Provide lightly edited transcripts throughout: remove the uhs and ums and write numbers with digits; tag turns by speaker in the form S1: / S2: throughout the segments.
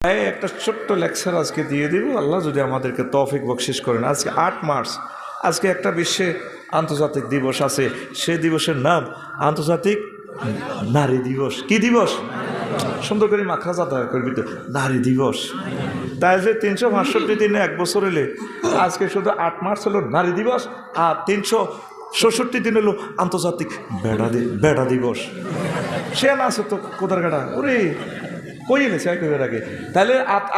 S1: একটা ছোট্ট লেকচার আজকে দিয়ে দিব, আল্লাহ যদি আমাদেরকে তৌফিক বকশিশ করেন। আজকে 8 মার্চ, আজকে একটা বিশ্বে আন্তর্জাতিক দিবস আছে। সে দিবসের নাম আন্তর্জাতিক নারী দিবস। কি দিবস? সুন্দর করে মাখরা আদায় করবি তো, নারী দিবস। তাই যে 365 দিনে এক বছর এলে আজকে শুধু 8 মার্চ হলো নারী দিবস, আর 366 দিন হলো আন্তর্জাতিক বেড়া দিবস। সে না আছে তো কোথার কাটা ওরে কই এনেছে একেবারে আগে। তাহলে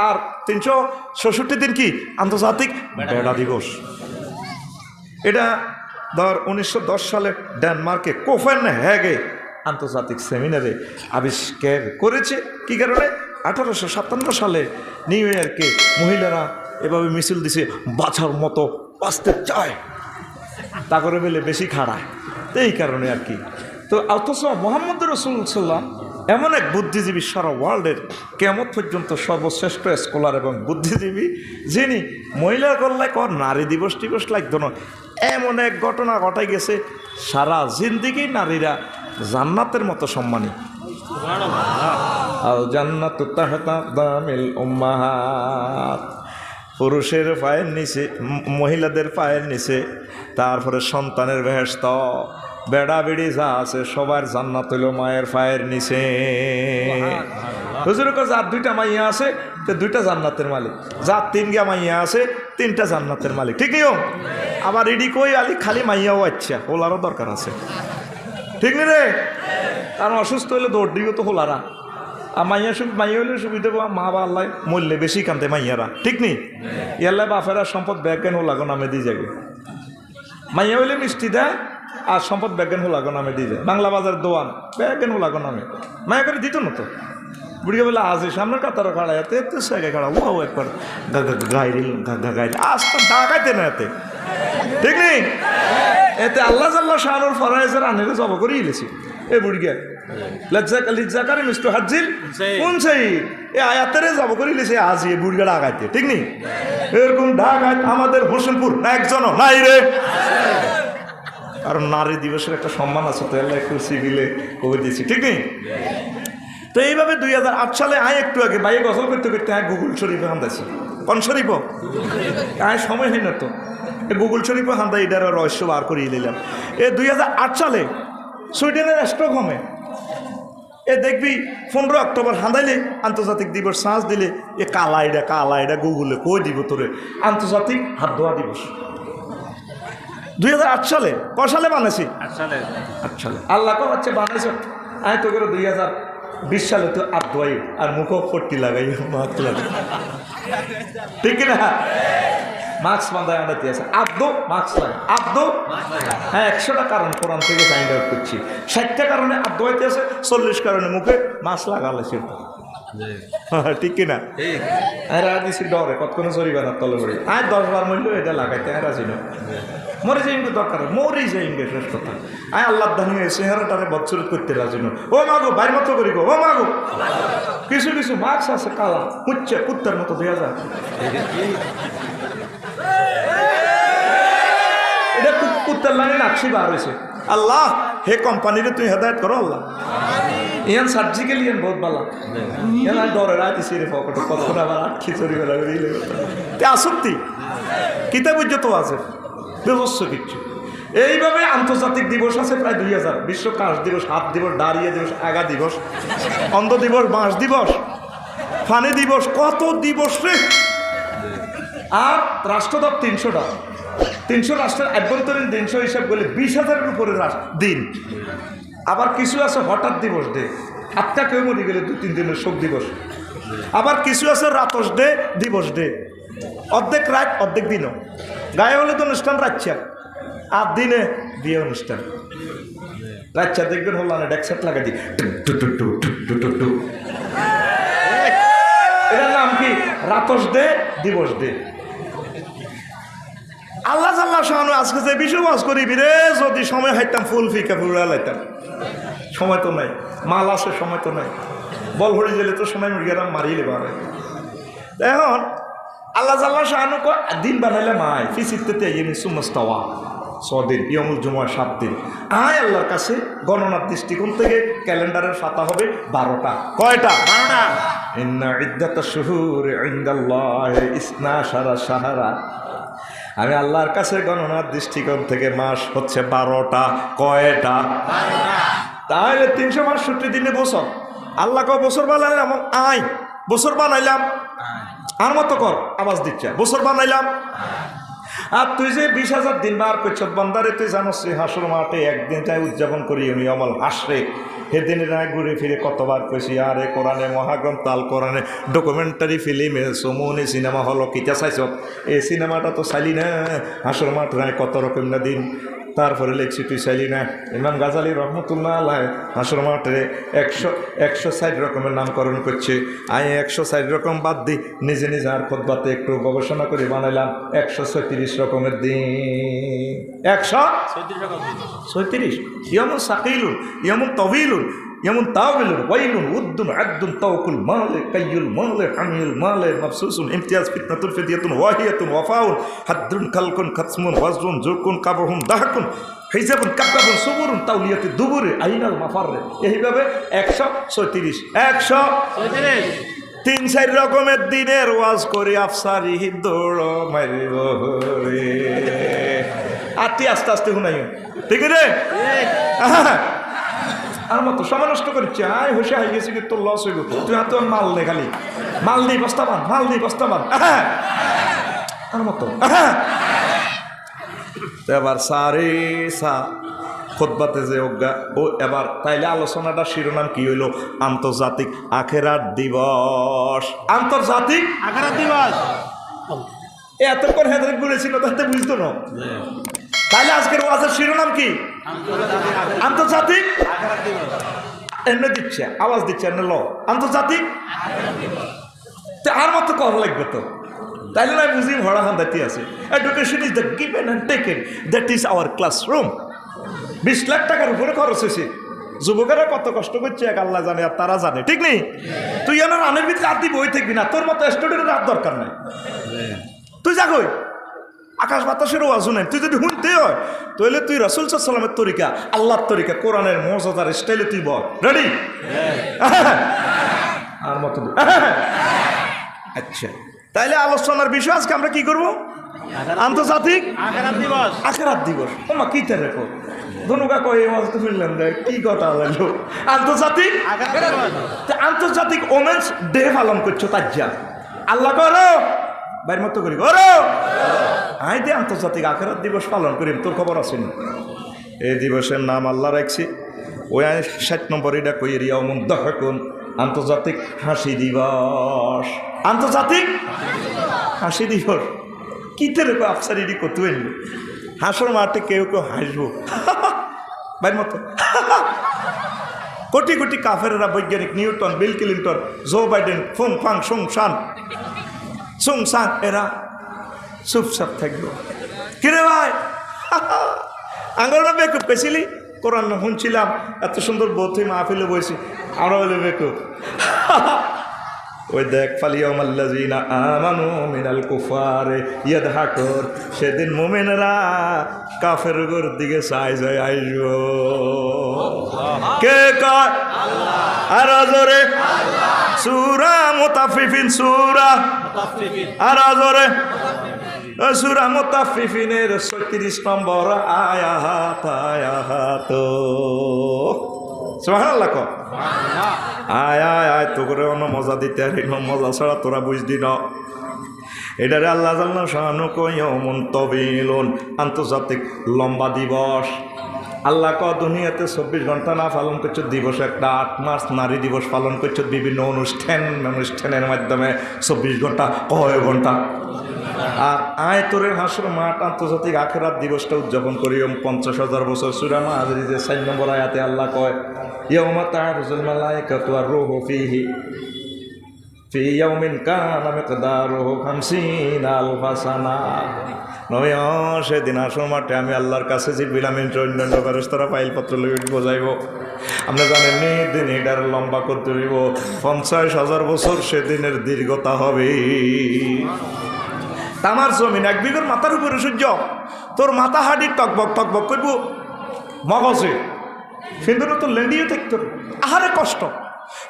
S1: আর 366 দিন কি আন্তর্জাতিক বেড়া দিবস। এটা ধর 1910 সালে ডেনমার্কে কোপেনহেগে আন্তর্জাতিক সেমিনারে আবিষ্কার করেছে। কি কারণে? 1857 সালে নিউ ইয়র্কে মহিলারা এভাবে মিছিল দিছে, বাছার মতো বাঁচতে চায়, তা করে বলে বেশি খাড়ায়, এই কারণে আর কি। তো অথচ মোহাম্মদ রাসূলুল্লাহ এমন এক বুদ্ধিজীবী, সারা ওয়ার্ল্ডের কিয়ামত পর্যন্ত সর্বশ্রেষ্ঠ স্কলার এবং বুদ্ধিজীবী, যিনি মহিলা কল্যাণ কর নারী দিবস টিবস লাগতো না, এমন এক ঘটনা ঘটাই গেছে, সারা জিন্দিগি নারীরা জান্নাতের মতো সম্মানী। আল জান্নাতু তাহতা দামিল উম্মাহাত, পুরুষের পায়ের নিচে, মহিলাদের পায়ের নিচে, তারপরে সন্তানের বেহেশত, বেড়া বেড়ি যা আছে সবার জান্নাত হইল মায়ের পায়ের নিচে। হুজুর কয় যার 2টা মাইয়া আছে তো 2টা জান্নাতের মালিক, যার 3 মাইয়া আছে 3টা জান্নাতের মালিক। ঠিক নিও? আবার ইডি কই আলি খালি মাইয়াও আচ্ছা, হোলারও দরকার আছে। ঠিক নি রে? কারণ অসুস্থ হইলে দৌড় দিও তো হোলারা, আর মাইয়া হইলে সুবিধা মা বা আল্লাহ মরলে বেশি কান্দে মাইয়ারা। ঠিক নি? ইয়াল্লা বাফেরা সম্পদ ব্যাজ্ঞান হোলাগো নামে দিয়ে যাবে। মাইয়া হইলে মিষ্টি দেয় আর সম্পদ ব্যাজ্ঞান হোলাগো নামে দিয়ে যায়। বাংলা বাজার দোয়ান ব্যাজ্ঞান হোলাগো নামে মায়া করে দিত না তো। বুড়িকে বলে আজ সামনের কাতারও খাড়া এতে এত জায়গায় খাড়া ও একবার গাইল আজ তো ডাকাইতে না এতে। ঠিক নেই? এতে আল্লাহ জাল্লাহ শাহরুর ফরাইজের আনেরে জব করে ইলেছি এ বুড়িকে লিজ্জাকারে মিস্টু হাজিল কোন সেই এ আয়াতেরে জব করে ইলেছে আজ এ বুড়িকে ডাকাইতে। ঠিক নেই? এরকম ডাকাইত আমাদের হোসেনপুর না একজনও নাই রে। কারণ নারী দিবসের একটা সম্মান আছে তো, আল্লাহ একটু সিভিলে করে দিয়েছি। ঠিক নেই? তো এইভাবে 2008 সালে একটু আগে বাইরে গজল করতে করতে গুগল শরীফে হান্দাছি। কোন শরীফ? সময় হয় না তো গুগল শরীফে হান্দা, এটার রহস্য বার করিয়ে দিলাম। 2008 সালে সুইডেনের স্টকহোমে দেখবি 15 অক্টোবর হান্দাইলে আন্তর্জাতিক দিবস সাঁজ দিলে কালা এটা গুগলে কই দিব তোরে আন্তর্জাতিক হাত ধোয়া দিবস। 2008 সালে ক সালে বানাইছি? 8 সালে আল্লাহ কো হচ্ছে বানাইছ। আমি তো করে 2020 সালে তো হাত ধোয়াই আর মুখও পট্টি লাগাই মাস্ক লাগাই। ঠিক না? মাস্ক বাঁধায় আনাতে আছে আব্দো মাস্ক লাগে আব্দো। হ্যাঁ 100টা কারণ কোরআন থেকে ফাইন্ড আউট করছি। 60টা কারণে আব্দো হইতে আছে, 40 কারণে মুখে মাস্ক লাগালেছে। ঠিক কিনা? রাজি ডরে কতক্ষণ চরিবে না তলে পড়ি। 10 বার মূল্য এটা লাগাইতে রাজি না। মরে যাই দরকার, মরেই যাই শেষ কথা। আল্লাহ দানি চেহারাটারে বৎসরিত করতে রাজি না। ও মাগো বাইর মতো করি গো, ও মাগো কিছু কিছু মাস্ক আছে কালা হচ্ছে কুত্তার মতো দেওয়া যায়। এটা কুত্তার লাইনে নাকশি বার হয়েছে। আল্লাহ হে কোম্পানিরে তুই হেদায়ত করো আল্লাহ। ইয়ান সার্জিক্যাল ইয়ান বহুত ভালো ইয়ান ডরে রাইতেছি রে পকেট কতক্ষণ আবার আটকি চুরি বেলা করে দিলে তে আসক্তি কিতাব তো আছে ব্যবস্থ কিচ্ছু। এইভাবে আন্তর্জাতিক দিবস আছে প্রায় 2000। বিশ্ব কাশ দিবস, হাত দিবস, দাঁড়িয়ে দিবস, আগা দিবস, অন্ধ দিবস, বাঁশ দিবস, ফানি দিবস, কত দিবস রে। আর রাষ্ট্রদপ 300টা, 300 রাষ্ট্রের আভ্যন্তরীণ 300 হিসাব করলে 20,000-এর উপরে দিন। আবার কিছু আছে হঠাৎ দিবস ডে, আত্মা কেউ মরে গেলে 2-3 দিনের শোক দিবস। আবার কিছু আছে রাতস ডে, দিবস ডে, অর্ধেক রাত অর্ধেক দিনও। গায়ে হলে তো অনুষ্ঠান রাচ্ছা, আর দিনে বিয়ে অনুষ্ঠান। রাচ্ছা দেখবেন হল না ডেকসেট লাগাই দি, এটার নাম কি? রাতস ডে, দিবস ডে। আল্লাহ জাল্লাহ শাহানু আজকে যে বিষয় বাস করি রে, যদি সময় হাইতাম ফুল ফিকা ফুলা লাইতাম। সময় তো নাই, মাল আছে সময় তো নাই, বল হয়ে গেলে তো সময় মুরগিরা মারিয়ে নেবা। এখন আল্লাহ জাল্লাহ শাহানু দিন বানাইলে মায় ফিসিতে সুমস্তাওয়া 6 দিন, ইয়মুল জুমা 7 দিন। আল্লাহর কাছে গণনার দৃষ্টিকোণ থেকে ক্যালেন্ডারের পাতা হবে 12টা। কয়টা? 12টা। ইন্না ইদ্দাতাশ শুহুরি ইনদাল্লাহি ইসনা আশারা শাহরা, আমি আল্লাহর কাছে গণনার দৃষ্টিকোণ থেকে মাস হচ্ছে 12টা। কয়টা? তাহলে 365 দিনে বছর। আল্লাহ কয় বছর বানাইলাম, আয় বছর বানাইলাম, আর মতো কর, আওয়াজ দিচ্ছে বছর বানাইলাম। আর তুই যে 20,000 দিন বার করছ বান্দারে, তুই জানোস হাসর মাঠে একদিন চাই উদযাপন করি উনি অমল হাসরে সেদিনে না ঘুরে ফিরে কতবার কইছি আরে কোরআনে মহাগ্রন্থ আল কোরআনে ডকুমেন্টারি ফিল্মে সমুনি সিনেমা হল কিতা চাইছ, এই সিনেমাটা তো চাইলি না হাসর মাঠ রায় কত রকম না দিন। তারপরে লেখছি তুই চাইলি না ইমাম গাজালি রহমতুল্লাহ আল্লাহ হাসর মাঠে 160 রকমের নামকরণ করছে। আমি 160 রকম বাদ দিই, নিজে নিজে আর খোদবাতে একটু গবেষণা করে বানাইলাম 136 রকমের দিন। 136 ইয়মুন সাকিলুন, ইয়মুন তবিলুন, ইয়মুন তাওবিলুন, ওয়াইলুন, উদ্দুন, আদ্দুন, তাওকুল মালে, কাইয়ুল মালে, হামিল মালে, মাবসুসুন, ইমতিয়াজ, ফিতনাতুল, ফিদিয়াতুন, ওয়াহিয়াতুন, ওয়াফাউন, হাদ্দুন, খালকুন, খাতসমুন, ওয়াজরুন, জুরকুন, কাবহুন, দাহকুন, হিজাবুন, কাবকাবুন, সুবুরুন, তাওলিয়াতি, দুবুরে, আইনাল মাফাররে, এইভাবে 136 3-4 রকমের দিনের ওয়াজ করি আফসারি দৌড় মারিব রে। আটটি আস্তে আস্তে শুনাইও, ঠিক রে? আর মতো সময় নষ্ট করছে, আয় হোসে হাই গেছি তোর লস হইব, তুই হাতে মাল নে, খালি মাল নেই বস্তাবান, মাল নেই বস্তাবান। আর মতো এবার সারে সা খুতবাতে যে অজ্ঞা ও এবার তাইলে আলোচনাটা শিরোনাম কি হইল? আন্তর্জাতিক আখেরাত দিবস। আন্তর্জাতিক আখেরাত দিবস এতক্ষণ হেদারেট বলেছিল তাতে বুঝতো না। তাইলে আজকের ওয়াজের শিরোনাম কি? আন্তর্জাতিক এমনি দিচ্ছে, আওয়াজ দিচ্ছে এমনি ল আন্তর্জাতিক। আর মতো করা লাগবে তো, তাইলে না বুঝি ভরা হান্দাতি আছে। Education is the given and taken, that is our classroom. 20 lakh টাকার উপরে খরচ হয়েছে, যুবকেরা কত কষ্ট করছে এক আল্লাহ জানে আর তারা জানে, ঠিক নেই? তুই যেন রানের ভিতরে রাত দিয়ে বই থাকবি না, তোর মতো স্টুডেন্টের রাত দরকার নাই। তুই যাগই আকাশ বাতাসের ওয়াজ শুনেন, তুই যদি শুনতে হয় তাহলে তুই রাসূল সাল্লাল্লাহু আলাইহি ওয়াসাল্লামের তরিকা, আল্লাহর তরিকা, কোরআনের মর্যাদার স্টাইলে তুই বল। রেডি? আর মতো আচ্ছা, তাইলে আলোচনার বিষয় আজকে আমরা কি করব? আন্তর্জাতিক আখেরাত দিবস। আখেরাত দিবস ওমা কি তার রেখো ধনুকা কয়ে ওয়াজ তো শুনলাম রে, কি কথা লাগলো? আন্তর্জাতিক আন্তর্জাতিক ওমেন্স ডে পালন করছো তাজ্জা আল্লাহ করো বাইর মতো করি করো আই দে আন্তর্জাতিক আখেরাত দিবস পালন করি। তোর খবর আছে না? এই দিবসের নাম আল্লাহ রাখছি ওই 60 নম্বর এটা কই ইয়াউমুন দাহকুন, আন্তর্জাতিক হাসি দিবস। আন্তর্জাতিক হাসি দিবস কিতে রেখো আফসারিডি কত এলো হাসর মাঠে কেউ কেউ হাসবো বাইর মতো। কোটি কোটি কাফেরেরা, বৈজ্ঞানিক Newton, Bill Clinton, Joe Biden, ফুং ফাং সুং শান সুং সাং, এরা চুপচাপ থাকবো। কিরে ভাই আঙ্গলটা বেকুব পেছিলি, কোরআন শুনছিলাম এত সুন্দর বই মাহফিলে বইছি, আরো হলে বেকুব। ওই দেখ ফালিয়াউমাল্লাযীনা আমানু মিনাল কুফারে ইয়াদহাকুন, সেদিন মুমিনরা কাফেরদের দিকে চাই যায় আইসবো। কে কয়? আল্লাহ। আর জোরে আল্লাহ। সূরা মুতাফফিফিন, সূরা মুতাফফিফিন, আর জোরে সূরা মুতাফফিফিনের 36 নম্বর আয়াত। সুবহানাল্লাহ কো আয় আয় আয় তো করে অন্য মজা দিতে আর মজা ছাড়া তোরা বুঝদি না। এটারে আল্লাহ জাল্লা শানু কয়মুন তবিলুন, আন্তর্জাতিক লম্বা দিবস। আল্লাহ ক দুনিয়াতে 24 ঘন্টা না পালন করছো দিবস একটা, 8 মার্চ নারী দিবস পালন করছো বিভিন্ন অনুষ্ঠানের মাধ্যমে 24 ঘন্টা কয় ঘন্টা। আর আয় তোরে হাসর মাঠ আন্তর্জাতিক আখেরাত দিবসটা উদযাপন করি 50,000 বছর। সূরা মাআরিজে 4 নম্বর আয়াতে আল্লাহ কয় ইয়াউমা তা'রুজুল মালায়েকাতু ওয়ার রূহু ফি ইয়াউমিন কানা মিকদারুহু 50 আলফা সানা। নয় সেদিন হাসর মাঠে আমি আল্লাহর কাছে জিবরিল আমিন অন্যান্য ফেরেশতারা ফাইলপত্র লইয়া বোঝাইব। আমরা জানেন দিন এটার লম্বা করতে হইব 50,000 বছর, সেদিনের দীর্ঘতা হবে তামার জমিন 1 বিঘার মাথার উপরে সূর্য, তোর মাথা হাঁটি টকবক টকবক করব মগজে, কিন্তু তো লেন্ডিও থাকতো। আহারে কষ্ট,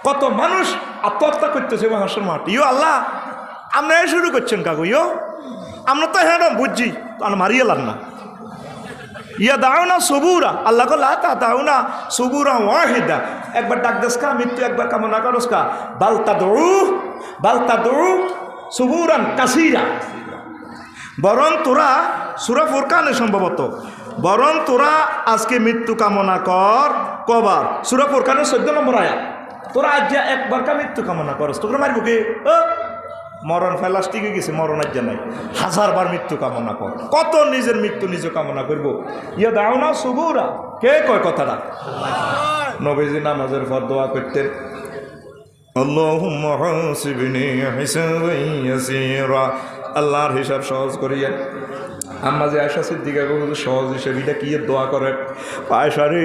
S1: কত মানুষ আত্মহত্যা করতেছে হাসর মাঠ। ইয়ো আল্লাহ আপনি শুরু করছেন কাকু, ইয়ো আমরা তো হ্যাঁ বুঝছি, আর মারিয়ে লাগ না। ইয়া দাও না সবুরা, আল্লাহ লা তা দাও না সবুরা ওয়াহিদা। একবার ডাক দেসকা মৃত্যু, একবার কামনা করসকা। বালতা দৌড়ু সবুরান কাসিরা। বরং তোরা সূরা ফুরকানে সম্ভবত, বরং তোরা আজকে মৃত্যু কামনা কর কবার? সূরা ফুরকানের 14 নম্বর আয়াত। তোরা আজ একবার কা মৃত্যু কামনা করস, তোরা মারব কে? মরণ প্লাস্টিক হয়ে গেছে, মরণ আজ নাই, 1000 বার মৃত্যু কামনা কর। কত নিজের মৃত্যু নিজে কামনা করব। ইয়া দাও না সুবুরা, কে কয় কথাটা? নবীজি নামাজের পর দোয়া করতেন, আল্লাহুম্মা হাসিবনি হিসাবান ইয়াসীরা, আল্লাহর হিসাব সহজ করিয়া। আম্মা যে আয়েশা সিদ্দিকা বহু সহজ হিসেবে এটা কি দোয়া করে, আয়েশা রে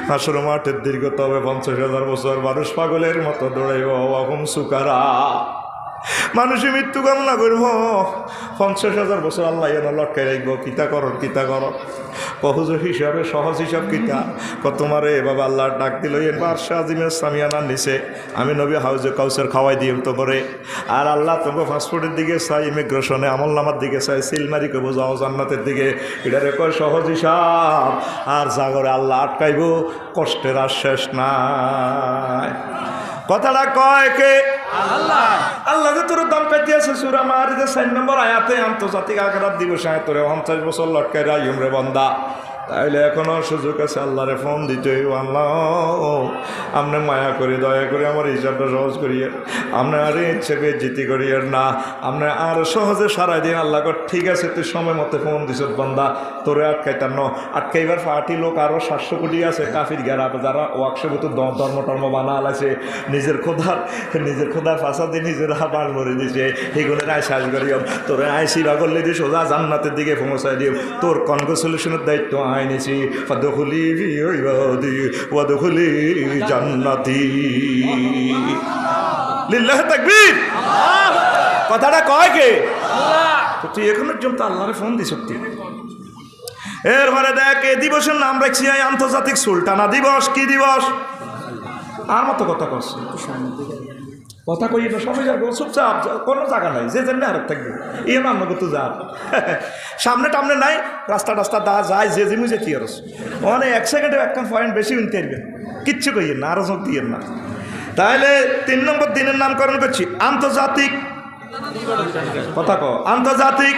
S1: হাসর মাঠের দীর্ঘ তবে 50,000 বছর মানুষ পাগলের মতো দৌড়াইব, ওয়াহুম সুকারা, মানুষে মৃত্যু কামনা করব 50,000 বছর আল্লাহ যেন লটকাই রাখব। কিতা কর কিতা কর সহজ হিসাবে, সহজ হিসাব কিতা তোমারে বাবা আল্লাহ ডাক দিল বাদশাহ আজিমের সামিয়ানার নিচে, আমি নবী হাউজে কাউসের খাওয়াই দিই তো করে। আর আল্লাহ তোমাকে পাসপোর্টের দিকে চাই, ইমিগ্রেশনে আমল নামার দিকে চাই, সিলমারি করবো যাও জান্নাতের দিকে। এটারে কয় সহজ হিসাব। আর জাগরে আল্লাহ আটকাইব, কষ্টের আর শেষ নাই। কথাটা কয় কে? আল্লাহ। আল্লাহ যে তোর দাম পেতেছে সূরা মারিদের 4 নম্বর আয়াতে, আন্তর্জাতিক আখিরাত দিবস আয়াত তোরে 50 বছর লটকাই রাইম রে বান্দা। তাইলে এখনো সুযোগ আছে আল্লাহরে ফোন দিতে, আল্লাহ আপনি মায়া করে দয়া করে আমার হিসাবটা সহজ করিয়ে, আপনি আর ইচ্ছাকে জিতি করিয়ের না, আপনি আর সহজে সারাই দিন। আল্লাহ ঠিক আছে তুই সময় মতো ফোন দিস বান্দা, তোরে আটকাইতার ন আটকাইবার পার্টি লোক আরও 700 কোটি আছে কাফির গেরা, যারা ওয়াকশপ ধর্ম টর্ম বানা আলাইছে, নিজের খোদার ফাঁসা দিয়ে নিজের হাবার মরে দিছে। এগুলো আয় শ্বাস করিও, তোরে আয় সিবা করলে দিস সোজা জান্নাতের দিকে পৌঁছাই দিও। তোর কনগ্রেচুলেশনের দায়িত্ব আইনেছি, ফাদখুলি ফি ইবাদি ওয়াদখুলি জান্নাতি। লিল্লাহি তাকবীর। কথাটা কয় কে? আল্লাহ। তো তুই এখন পর্যন্ত আল্লাহরে ফোন দিস সত্যি। এরপরে দেখ এই দিবসের নাম রাখছি আন্তর্জাতিক সুলতানা দিবস। কি দিবস? আর মতো কথা করছে, কথা কই না সবাই যাবো চুপচাপ, কোনো জায়গা নাই, যে যেমনি আর থাকবে এই মান্য করতে যা সামনে টামনে নাই, রাস্তা টাস্তা দা যায় যে জিমু যে কি আর মানে 1 সেকেন্ডে একটা পয়েন্ট বেশি উনতে পারবেন, কিচ্ছু কইয়েন না, আরো যোগ দিয়েন না। তাহলে 3 নম্বর দিনের নামকরণ করছি আন্তর্জাতিক, কথা কো আন্তর্জাতিক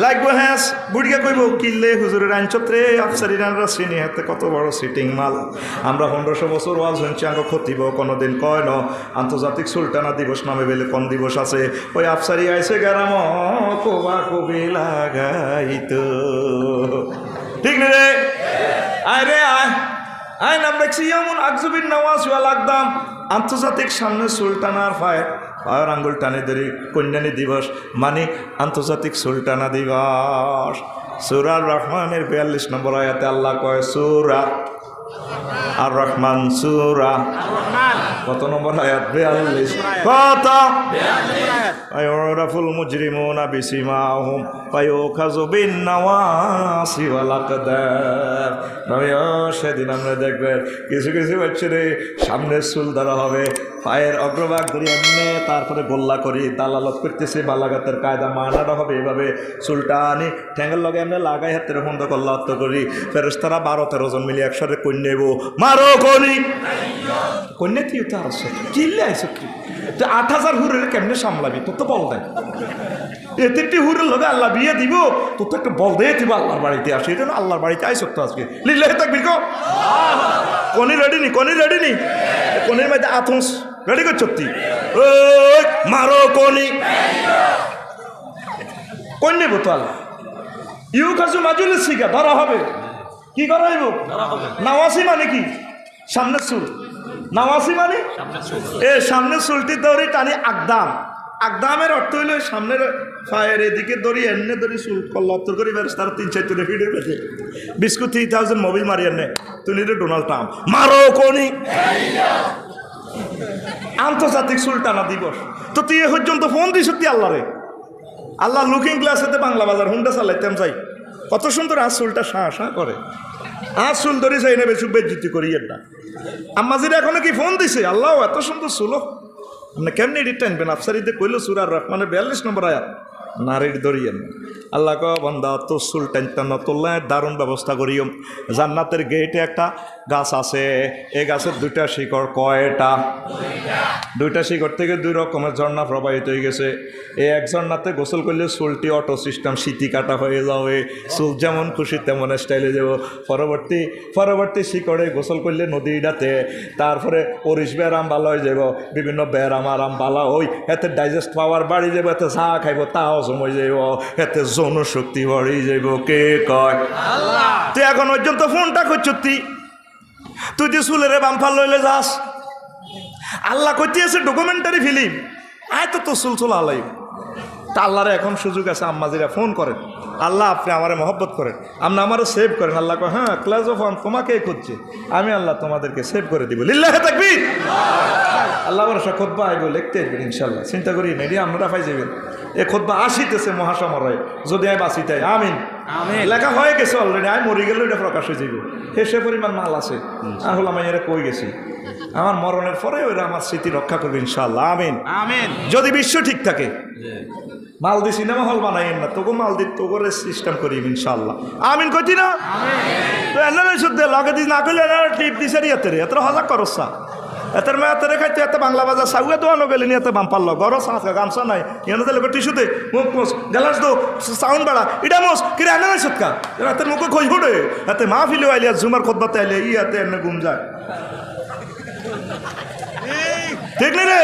S1: লাগবো। হ্যাঁ বুড়িয়া কইব কিনলে হুজুরের আইন চত্রে আফসারিরা শ্রেণী হাতে কত বড় সিটিং মাল। আমরা 1500 বছর ওয়াজ হচ্ছে আঙ্গ ক্ষতিব কোনোদিন কয় ন আন্তর্জাতিক সুলতানা দিবস নামে বেলে কোন দিবস আছে? ওই আফসারি আইসে গেরাম কোবা কবি লাগাইতো, ঠিক না রে? আয় রে আয় আয় নাম দেখছি এমন আকজুবিন নওয়াজ ওয়াল আকদাম, আন্তর্জাতিক সামনে সুলতানার ফায় আর আঙ্গুল টানে ধরে কন্যানী দিবস মানে আন্তর্জাতিক সুলতানা দিবস। সূরা আর রহমানের 42 নম্বর আয়াতে আল্লাহ কয়, সূরা আর রহমান, সূরা কত নম্বর আয়াত? 42। কত? 42। আয়রাফুল মুজরিমুনা বিসিমাহুম ফায়ুখাযু বিন নাওয়াসি ওয়াল আকদাম। সেদিন আমরা দেখবেন কিছু কিছু বাচ্চারে সামনের চুল ধরা হবে, পায়ের অগ্রভাগ ধরে এমনি, তারপরে গোল্লা করি দালালত করতেছে, বালাগাতের কায়দা মানানো হবে এভাবে। চুলটা আনি ঠ্যাঙ্গের লগে এমনি লাগাই হাতের বন্ধ করলা অর্থ করি। ফেরেশতারা 12-13 জন মিলে একসাথে কন্যা নেব, মারো কনি কন্যা তুই তো আর কিনলে আইস কি 8,000 হুরের কেমনে সামলাবি? তোর তো বল দেয় এতে হুরের লগে আল্লাহ বিয়ে দিব, তোর তো একটা বল দিয়ে দিব আল্লাহর বাড়িতে আসে। এটা না আল্লাহর বাড়িতে আইস তো আজকে লিল্লাহি তাকবীর কো। কনি রেডি নি? কনি রেডি নি? কনির মধ্যে আথুস রেডি কর চত্তি, ওই মারো কনি কোন নেব তো আল্লাহ ইউ কাজু মাজুল শিখা ধরা হবে। কি করা হইব? নাওয়াসি মানে কি? সামনের চুল। নাওয়াসি মানে এ সামনের চুলটি দড়ি টানি আকদাম। আকদামের অর্থ হইল সামনের পায়ের এদিকে দড়ি এনে দড়ি চুল কল্লা অত্তর করি বেশ তারা 3-4 তুলে ফিডে পেটে বিস্কুট 3000 মোবিল মারি এনে তুলি রে ডোনাল্ড ট্রাম্প মারো কোনি। আন্তর্জাতিক সুলতানা দিবস। তো তুই এ পর্যন্ত ফোন দিস সত্যি আল্লাহ রে? আল্লাহ লুকিং গ্লাস হতে বাংলা বাজার হুন্ডা চালাইতাম চাই, কত সুন্দর আজ চুলটা শাঁ শাঁ করে। আর চুল ধরি চাই না বেশি বেজ্জিতি করিয়েন না। আম্মাজিরা এখনো কি ফোন দিছে? আল্লাহ এত সুন্দর চুলো, আপনি কেমনি এডিট টানবেন? আফসারিতে কইল সূরা রহমানের 42 নম্বর আয়াত, নারীর ধরিয়েন না। আল্লাহ ক বান্দা তো চুল টানতেন না, তোল্লা দারুণ ব্যবস্থা করিও। জান্নাতের গেটে একটা গাছ আছে, এই গাছের দুইটা শিকড়। কয়টা? দুইটা শিকড় থেকে 2 রকমের ঝর্ণা প্রবাহিত হয়ে গেছে। এই এক ঝর্ণাতে গোসল করলে চুলটি অটো সিস্টেম সিটি কাটা হয়ে যাবে, চুল যেমন খুশি তেমন স্টাইলে যাব। পরবর্তী শিকড়ে গোসল করলে নদীটাতে, তারপরে পরিশ ব্যারাম ভালো হয়ে যাব, বিভিন্ন ব্যারাম আরাম ভালো ওই, এতে ডাইজেস্ট পাওয়ার বাড়ি যাব, এতে চা খাইব তাও জমে যাব, এতে জনশক্তি বাড়ি যাব। কে কয়? তুই এখন পর্যন্ত ফোনটা করছ, তুই যে চুলের বাম্পার লইলে যাস। আল্লাহ করতে আছে ডকুমেন্টারি ফিল্ম, আয় তো তোর চুল চুল আলাই। তা আল্লাহরে এখন সুযোগ আছে, আম্মাজিরা ফোন করেন, আল্লাহ আপনি আমারে মহব্বত করেন, আপনি আমারও সেভ করেন। আল্লাহ কয় হ্যাঁ ক্লাস অফ তোমাকেই খুঁজছে, আমি আল্লাহ তোমাদেরকে সেভ করে দিব। লিল্লাহে তাকবীর। আল্লাহ ভরসা খুতবা আইব, লিখতে আসবেন ইনশাল্লাহ, চিন্তা করি নেই, আপনারা পাই যাবেন। এ খুতবা আসিতেছে মহাসমরায়, যদি আমি বাঁচি তাই আমিন। লেখা হয়ে গেছে অলরেডি, আমি মরি গেলেও এটা প্রকাশ হয়ে যাইব। সে পরিমাণ মাল আছে, আসলে আমি এরা কই গেছি, আমার মরণের পরে ওরা আমার স্মৃতি রক্ষা করবে ইনশাল্লাহ, আমিন। যদি বিশ্ব ঠিক থাকে, মাল দি সিনেমা হল বানাইন না, তোকে মাল দি তো করে সিস্টেম করি ইনশাল্লাহ, আমিন। কইতি না তো এনে শুদ্ধ লগে দিস না করলে টিপ দিছে এত এত হাজার করসা এতের মেয়ে এত খাইতে এত বাংলা বাজার সাউয়ে দোয়ানো গেলে নি এত বাম্পার লো গরস আছে গামছা নাই এনে দিলে টিস্যুতে মুখ মোস গ্যালাস দো সাউন্ড বাড়া এটা মোস কিরে এনে নাই সৎকা এতের মুখে খই ফুটে এতে মা ফিলে আইলিয়া ঝুমার খোদবাতে আইলে ইয়াতে এনে ঘুম যায়, ঠিক নি রে?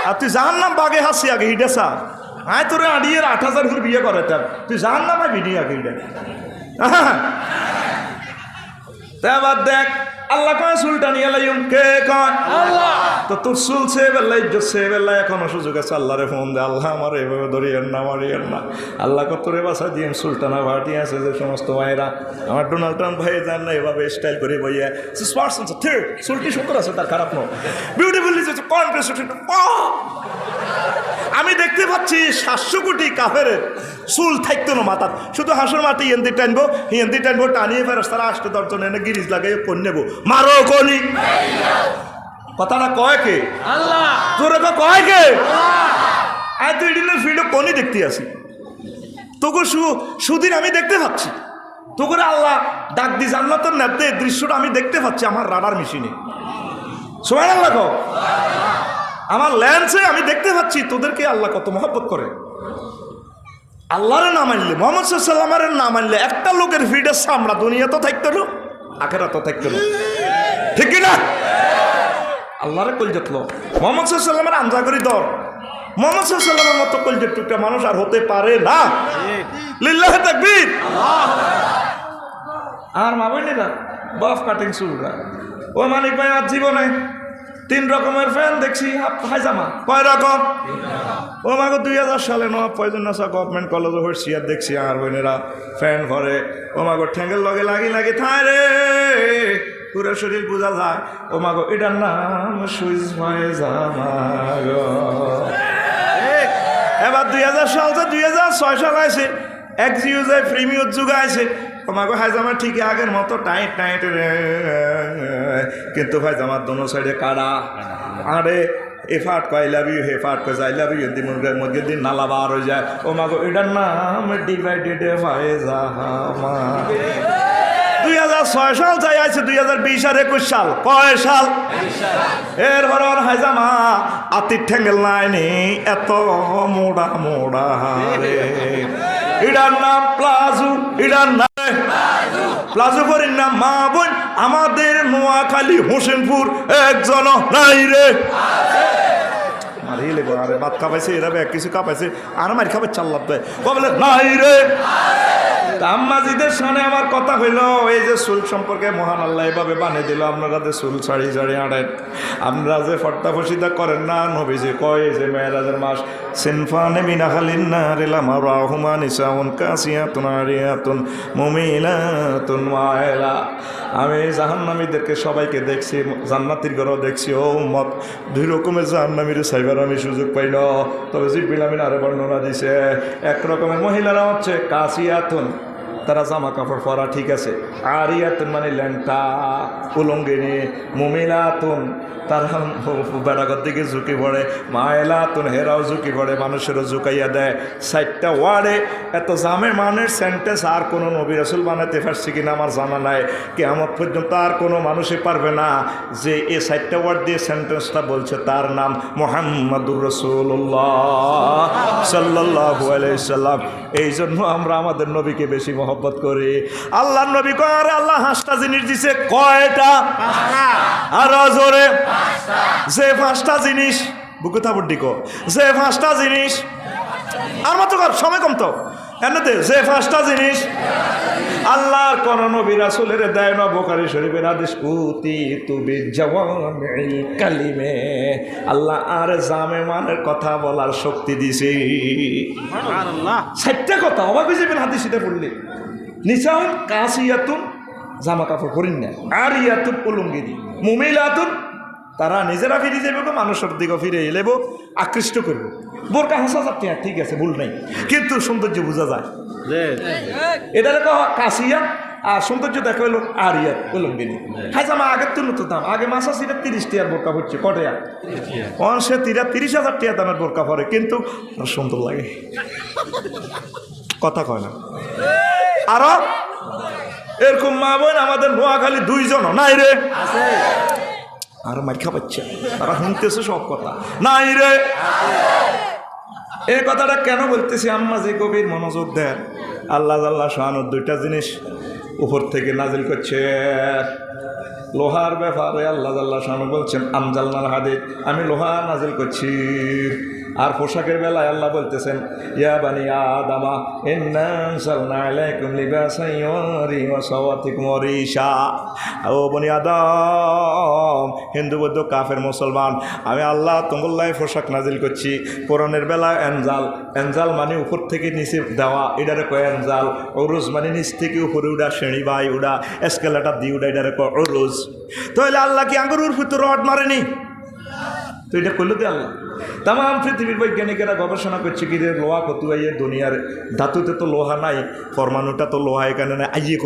S1: আর তুই জান নাম বাগে হাসি আগে হিডে সা আয় তোরে আড়িয়ে 8,000 ঘুর বিয়ে করে তার, তুই জান নাম আয় ভিডিও আগে হিডে। এবার দেখ আল্লাহ কয় চুলটা নিয়ে লাইম, কে কয়? আল্লাহ। তো তোর চুল সে বেল্লাই সে বেল্লাই এখনো সুযোগ আছে, আল্লাহরে ফোন দে, আল্লাহ আমার এভাবে ধরিয়েন না মারিয়েন না, আল্লাহ কতরে বাসা দিয়ে চুলটা না ভাটি আছে যে সমস্ত ভাইরা আমার ডোনাল্ড ট্রাম্প ভাই যান না এভাবে স্টাইল করে বইয়া চুলটি সুন্দর আছে, তার খারাপ নয়, বিউটিফুল আমি দেখতে পাচ্ছি 700 কোটি কাফের চুল থাকতো না মাথা, শুধু হাঁসের মাটি হিন্দি টানবো টানিয়ে ফেরস তারা 8-10 জন এনে গিরিজ লাগাই কোন নেবো মারো কোনি, কথাটা কয় কে? আল্লাহ। তোরে তো কয় কে? আয় তুই দিনের ভিডিও কোনি দেখতে আসি, তোকে সুদিন আমি দেখতে পাচ্ছি, তোকে আল্লাহ ডাক দি জান্নাতের নেতে দৃশ্যটা আমি দেখতে পাচ্ছি আমার রাডার মেশিনে, সুবহানাল্লাহ কও, আমার লেন্সে আমি দেখতে পাচ্ছি তোদেরকে আল্লাহ কত মহব্বত করে। আল্লাহরে না মানলে, মোহাম্মদ সাল্লামের না মানলে একটা লোকের ভিড়ের সামরা দুনিয়া তো থাকতো না, আখেরা তো থাকতো না, ঠিক না? আল্লাহরে কলজত লো, মোহাম্মদ সাল্লামের আঞ্জা করি দর, মোহাম্মদ সাল্লামের মতো কলজের টুকটা মানুষ আর হতে পারে না। লিল্লাহে তাকবীর। আর মা বোনেরা বাফ কাটিং চুলরা, ও মানিক ভাই আর জীবনে 3 রকমের ফ্যান দেখছি, হাইজামা কয় রকম? ও মাগো 2000 সালে নবাব ফয়জুন্নেসা গভর্নমেন্ট কলেজে হচ্ছি আর দেখছি আর বোনেরা ফ্যান ভরে, ও মাগো ঠ্যাঙ্গের লগে লাগি থায় রে, পুরো শরীর বোঝা যায়, ও মাগো এটার নাম সুইচ পায়জামা গো। এবার 2000 সাল তো 2006 সাল আছে, এক্সিউজ প্রিমিয়ার যুগ আছে, তোমাকে হাইজামা ঠিকই আগের মতো টাইট রে, কিন্তু ভাইজামার দোনো সাইডে কাড়া, আরে এ ফাট কয় আই লাভ ইউ, হে ফাট কয় আই লাভ ইউ, মুরগির দিন নালা বার হয়ে যায়, ও মাগো এটার নাম ডিভাইডেড ভাইজামা। 2006 সাল যাই আছে, 2020 আর 21 সাল, কয় সাল? এরপর হাইজামা আতির ঠেঙ্গেল নাইনি এত মোড়া রে, এটার নাম প্লাজো, এটার নাম প্লাজো করির নাম মা বোন আমাদের নোয়াখালী হোসেনপুর একজন নাই রে, মারিয়ে লেবো আরে ভাত খাপাইছে এরা কিছু খাপাইছে আর মারি খাবে চাল্লাপ দেয় বলে নাই রে। আম্মাজিদের সামনে আমার কথা হইল, এই যে চুল সম্পর্কে মহান আল্লাহ এভাবে বানিয়ে দিল, আপনারা যে চুল ছাড়ি আড়েন, আপনারা যে ফট্টা ফসিদা করেন না, নবীজি কয় যে মেয়েরাজের মাস সিনফানে মিনাহালিন না রেলাম রাহুমান ইসাউন কাসিয়াতুন আরিয়াতুন মুমিলাতুন মায়লা। আমি জাহান্নামীদেরকে সবাইকে দেখছি, জান্নাতির ঘরও দেখছি, ও মত 2 রকমের জাহান্নামীর সাইবার আমি সুযোগ পাই না, তবে জিব্রিল আমিন আরো বর্ণনা দিছে, 1 রকমের মহিলারা হচ্ছে কাসিয়াতুন তারা জামা কাপড় পরা ঠিক আছে, আরিয়াতুন মানে ল্যাংটা উলঙ্গিনী, মুমিলাতুন তারা বেড়াগর দিকে ঝুঁকি পড়ে, মায়েলাতুন হেরাও ঝুঁকি পড়ে, মানুষেরও ঝুঁকাইয়া দেয়। 4টা ওয়ার্ডে এত জামে মানের সেন্টেন্স আর কোনো নবী রাসূল বানাতে পারছে কিনা আমার জানা নাই। কিয়ামত পর্যন্ত আর কোনো মানুষই পারবে না যে এই 4টা ওয়ার্ড দিয়ে সেন্টেন্সটা বলছে তার নাম মুহাম্মাদুর রাসূলুল্লাহ সাল্লাল্লাহু আলাইহি সাল্লাম। এই জন্য আমরা আমাদের নবীকে বেশি মহব্বত করি। আল্লাহর নবী কয়, আরে আল্লাহ 5টা জিনিস দিছে। কয়টা? আর জোরে, যে 5টা জিনিস বুকে থাপড় দিকো, যে 5টা জিনিস আর মাত্র কর, সময় কম তো এমনিতে, যে 5টা জিনিস আল্লাহর কোন নবী রাসূলের দেয় না। বুখারী শরীফের হাদিস, উতি তুবি জাওয়ামিল কালিমে, আল্লাহ আর জামে মানের কথা বলার শক্তি দিছে। সুবহানাল্লাহ, 4টা কথা অবাক হয়ে যাবেন হাদিস এটা পড়লে। নিসাউন কাসিয়াতুন, জামা কাপড় পরিন না, আরিয়াতুন উলঙ্গিনী, মুমিলাতুন তারা নিজেরা ফিরে যাবে, মানুষের দিকে ফিরে এলেব, আকৃষ্ট করব। বোরকা হাসা যাচ্ছে, ঠিক আছে ভুল নাই, কিন্তু সৌন্দর্য বোঝা যায়। এটা দেখো কাসিয়া, আর সৌন্দর্য দেখা হলো আরিয়াত উলঙ্গিনী। হ্যাঁ জামা আগের তুলনা তো দাম, আগে মাসা ছিল 30 টাকার বোরকা পড়ছে, কটায়া সে 30,000 টাকা দামের বোরকা পরে, কিন্তু সুন্দর লাগে, কথা কয় না। আরো এরকম মা বোন আমাদের নোয়াখালী 2 জন নাই রে, আর মাইখা পাচ্ছে, তারা শুনতেছে সব কথা, নাই রে। এই কথাটা কেন বলতেছি, আম্মা যে গভীর মনোযোগ দেন, আল্লাহ আল্লাহ শাহানুর 2টা জিনিস উপর থেকে নাজিল করছে। লোহার ব্যাপারে আল্লাহ আল্লাহ শাহানু বলছেন, আমজালনাল হাদিদ, আমি লোহা নাজিল করছি। আর পোশাকের বেলায় আল্লাহ বলতেছেন, ইয়া বানি আদামা ইন্না আনজালনা আলাইকুম লিবাসান ইউরি ওয়া সাওয়াতিকুম রিশা। ও বনি আদম, হিন্দু বৌদ্ধ কাফের মুসলমান, আমি আল্লাহ তোমার পোশাক নাজিল করছি। কোরআনের বেলায় এনজাল, এনজাল মানে উপর থেকে নিচে দেওয়া, এটারে কয় এনজাল। ওরুজ মানে নিচ থেকে উপরে উড়া, শ্রেণী বাই উড়া, এসকেলেটার দিয়ে উড়া, এটারে কয় ওরুজ। তাহলে আল্লাহ কি আঙ্গুর ভিতরে রড মারেনি? তো এটা করলো দিয়ে আল্লাহ। তাম পৃথিবীর বৈজ্ঞানিকেরা গবেষণা করছে কি যে লোহা কতু আইয়ে, দুনিয়ার ধাতুতে তো লোহা নাই, পরমাণুটা তো লোহা এখানে নাই, আইয়ে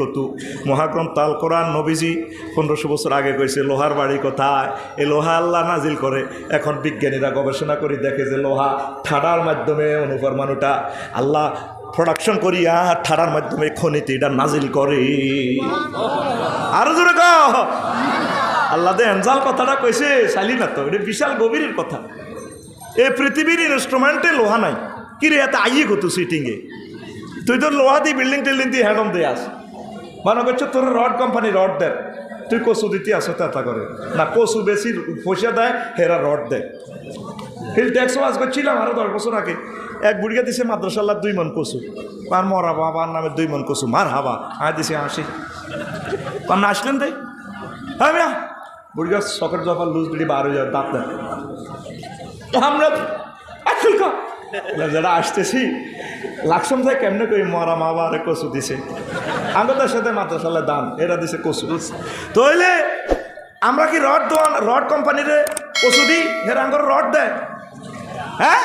S1: কতু। মহাগ্রন্থ আল কোরআন নবীজি 1500 বছর আগে কইছে লোহার বাড়ি কোথায়, এই লোহা আল্লাহ নাজিল করে। এখন বিজ্ঞানীরা গবেষণা করে দেখে যে লোহা ঠাডার মাধ্যমে অনুপরমাণুটা আল্লাহ প্রোডাকশন করিয়া ঠাডার মাধ্যমে খনিতে এটা নাজিল করে। আরো জোরে কও, আল্লাহ দে এনজাল কথাটা কইছে চাইলি না তো, এটা বিশাল গভীরের কথা। এই পৃথিবীর ইনস্ট্রুমেন্টে লোহা নাই, কি রে এত আইয়ে কত সিটিংয়ে, তুই তো লোহা দিয়ে বিল্ডিং টিল্ডিং দিয়ে হ্যাডম দিয়ে আস, মনে করছো তোর রড কোম্পানি রড দেয়, তুই কচু দিতে আসো তা করে না, কচু বেশি পয়সা দেয়, হেরা রড দেয়। হিল ট্যাক্স ওয়াজ করছিলাম আরো 10 বছর আগে, এক বুড়িয়া দিছে মাদ্রাসাল্লাহ 2 মন কচু, আর মরা বাবার নামে 2 মন কচু, মার হাবা আয় দিছে 80, কার না আসলেন তাই। হ্যাঁ মিয়া, বুড়িয়া শখের জফার লুজ দিলি 12 হাজার দাঁত দেন, আমরা যারা আসতেছি লাকসাম যায় কেমনে করি, মরা মা বাবারে কচু দিছে, আমাদের সাথে মাদ্রাসাল্লাহ দান, এরা দিছে কচু। তাইলে আমরা কি রড দোয়ান, রড কোম্পানিরে কচু দিই, হেরা আঙ্গর রড দেয়? হ্যাঁ,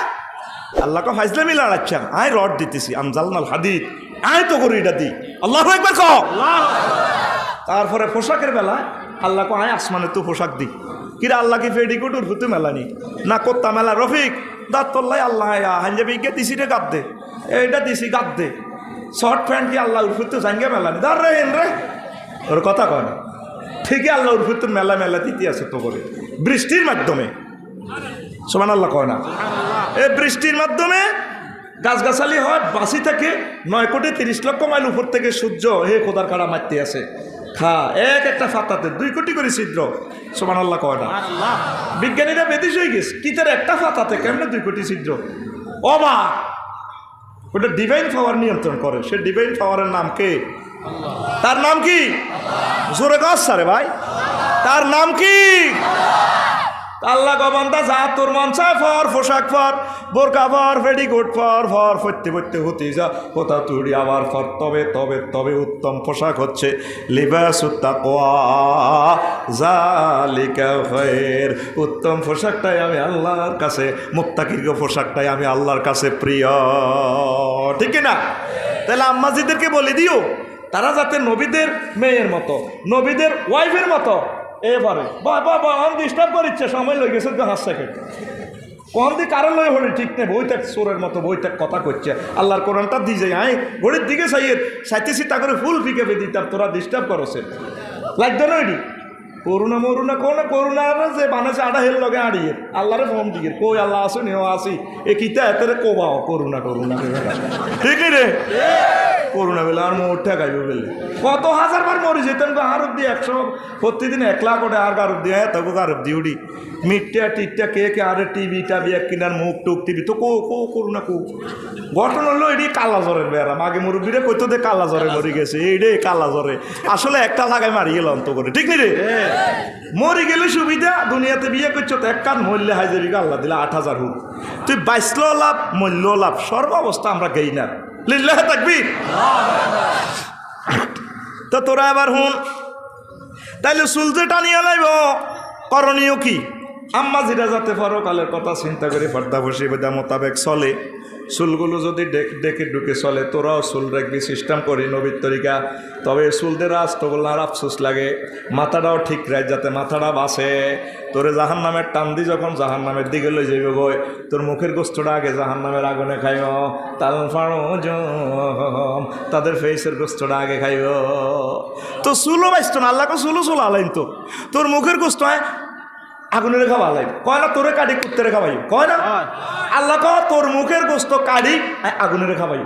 S1: আল্লাহকে ফাইজলামি লড়াচ্ছা, আয় রড দিতেছি, আমজালনাল হাদিদ, আয় তো করি এটা দিই, আল্লাহু আকবার কও। তারপরে পোশাকের বেলায় আল্লাহকে আয় আসমানে তো পোশাক দিই, কিরা আল্লাহ কি ফেডিকুটুর হুতু মেলানি না করতা মেলা, রফিক দাঁত তোল্লাই আল্লাহ হাঞ্জাবি গিয়ে দিছি রে গাদ দে, এইটা দিছি গাদ দে, শর্ট প্যান্ট কি আল্লাহ উর্ফুতে জাঙ্গে মেলানি, ধর রে এন রে, ওর কথা কয় না, ঠিকই আল্লাহ উর্ফুতে মেলা মেলা দিতে আছে তো করে বৃষ্টির মাধ্যমে, সুবহানাল্লাহ কয় না, এই বৃষ্টির মাধ্যমে গাছগাছালি হয়, বাঁচি থাকে 9 কোটি 30 লক্ষ মাইল উপর থেকে সূর্য হে খোদার কাড়া মারতে আছে, খা এক একটা ফাতাতে 2 কোটি করে ছিদ্র, সুবহানাল্লাহ কয় না। বিজ্ঞানীরা বেদিস হয়ে গেছে, কি তার একটা ফাতাতে কেমনে 2 কোটি ছিদ্র, অবাক। ওটা ডিভাইন পাওয়ার নিয়ন্ত্রণ করে, সে ডিভাইন পাওয়ারের নাম কে? তার নাম কি? জোরে গাছ সারে ভাই, তার নাম কি? আল্লাহ গবন্দা যা তোর মন চায় ফর, পোশাক ফর, বোরকা ফর, পেটিকোট ফর, ফরতে ফরতে হতে যা কোথা তুড়ি আবার ফর, তবে তবে তবে উত্তম পোশাক হচ্ছে লিবাসুত তাকওয়া যালিকা খায়র, উত্তম পোশাকটাই আমি আল্লাহর কাছে, মুত্তাকির পোশাকটাই আমি আল্লাহর কাছে প্রিয়, ঠিক না? তাহলে আম্মাজিদেরকে বলে দিও তারা যাতে নবীদের মেয়ের মতো, নবীদের ওয়াইফের মতো এবারে বাবা অন ডিস্টার্ব করিচ্ছে, সময় লই গেছে 5 সেকেন্ড কোন দিক কারণ লই হলে ঠিক নেই, বইটা চোরের মতো বইটা কথা করছে। আল্লাহর কোরআনটা দিয়ে যায় আয় ঘড়ির দিকে সাইতে তা করে ফুল ফিকে দিতাম, তোরা ডিস্টার্ব করছে লাগতো না এটি করুণা মরুণা কোন করুণা যে বানাচ্ছে আড়া হেল লগে আড়িয়ে আল্লাহরে ফোন দিকে কই আল্লাহ আসো নিও আসি এ কিতা এতে কোবাও করুণা করুণা ঠিক রে করুণা বেলে আর মোটটা গাইব বেলে কত হাজার বার মরি যেতেন আর অব্দি 100 প্রতিদিন 1 লাখ ওটা আর গারব দিয়ে তবু গারব দিয়ে উড়ি মিটটা টিটটা কে আরে টিভি টাবি এক কিনার মুখ টুক টিভি তো কো করুণা কো ঘটনা হলো এটি কালা জ্বরের বেড়াম আগে মুরব্বীরা কইতো দে কালা জ্বরে মরি গেছে এইরে কালা জ্বরে আসলে একটা লাগাই মারি গেল অন্ত করে ঠিক রে মরি গেলে সুবিধা দুনিয়াতে বিয়ে করছো তো এক কান মূল্যে হাজারিকা আল্লাহ দিলে 8000 হুক তুই 22 লাভ মূল্য লাভ সর্বাবস্থা আমরা গেই না লিল্লাহ তাকবীর। তো তোরা এবার হুন তাইলে চুল যে টানিয়া লাইব করণীয় কি আম্মা জিরা যাতে পরকালের কথা চিন্তা করে পর্দা বসে বেদা মোতাবেক চলে চুলগুলো যদি ডেকে ঢুকে চলে তোরাও চুল রাখবি সিস্টেম করি নবীর তরিকা। তবে চুলদের আস্তগুলার আফসোস লাগে মাথাটাও ঠিক রাখ যাতে মাথাটা বাঁচে তোরে জাহান নামের টান দি যখন জাহান নামের দিকে লই যাইব গই তোর মুখের গোস্তটা আগে জাহান নামের আগুনে খাইব তাল ফাড়ো তাদের ফেসের গোস্তটা আগে খাইব তো চুলও বাঁচত না আল্লাহকে চুল আলাইন তো তোর মুখের গোস্ত আগুনে রেখা ভালাই কয় না তোরে কাটি কুত্তে রেখা ভাই কয় না আল্লাহ ক তোর মুখের গোস্ত কাটি আগুনে রেখা ভাই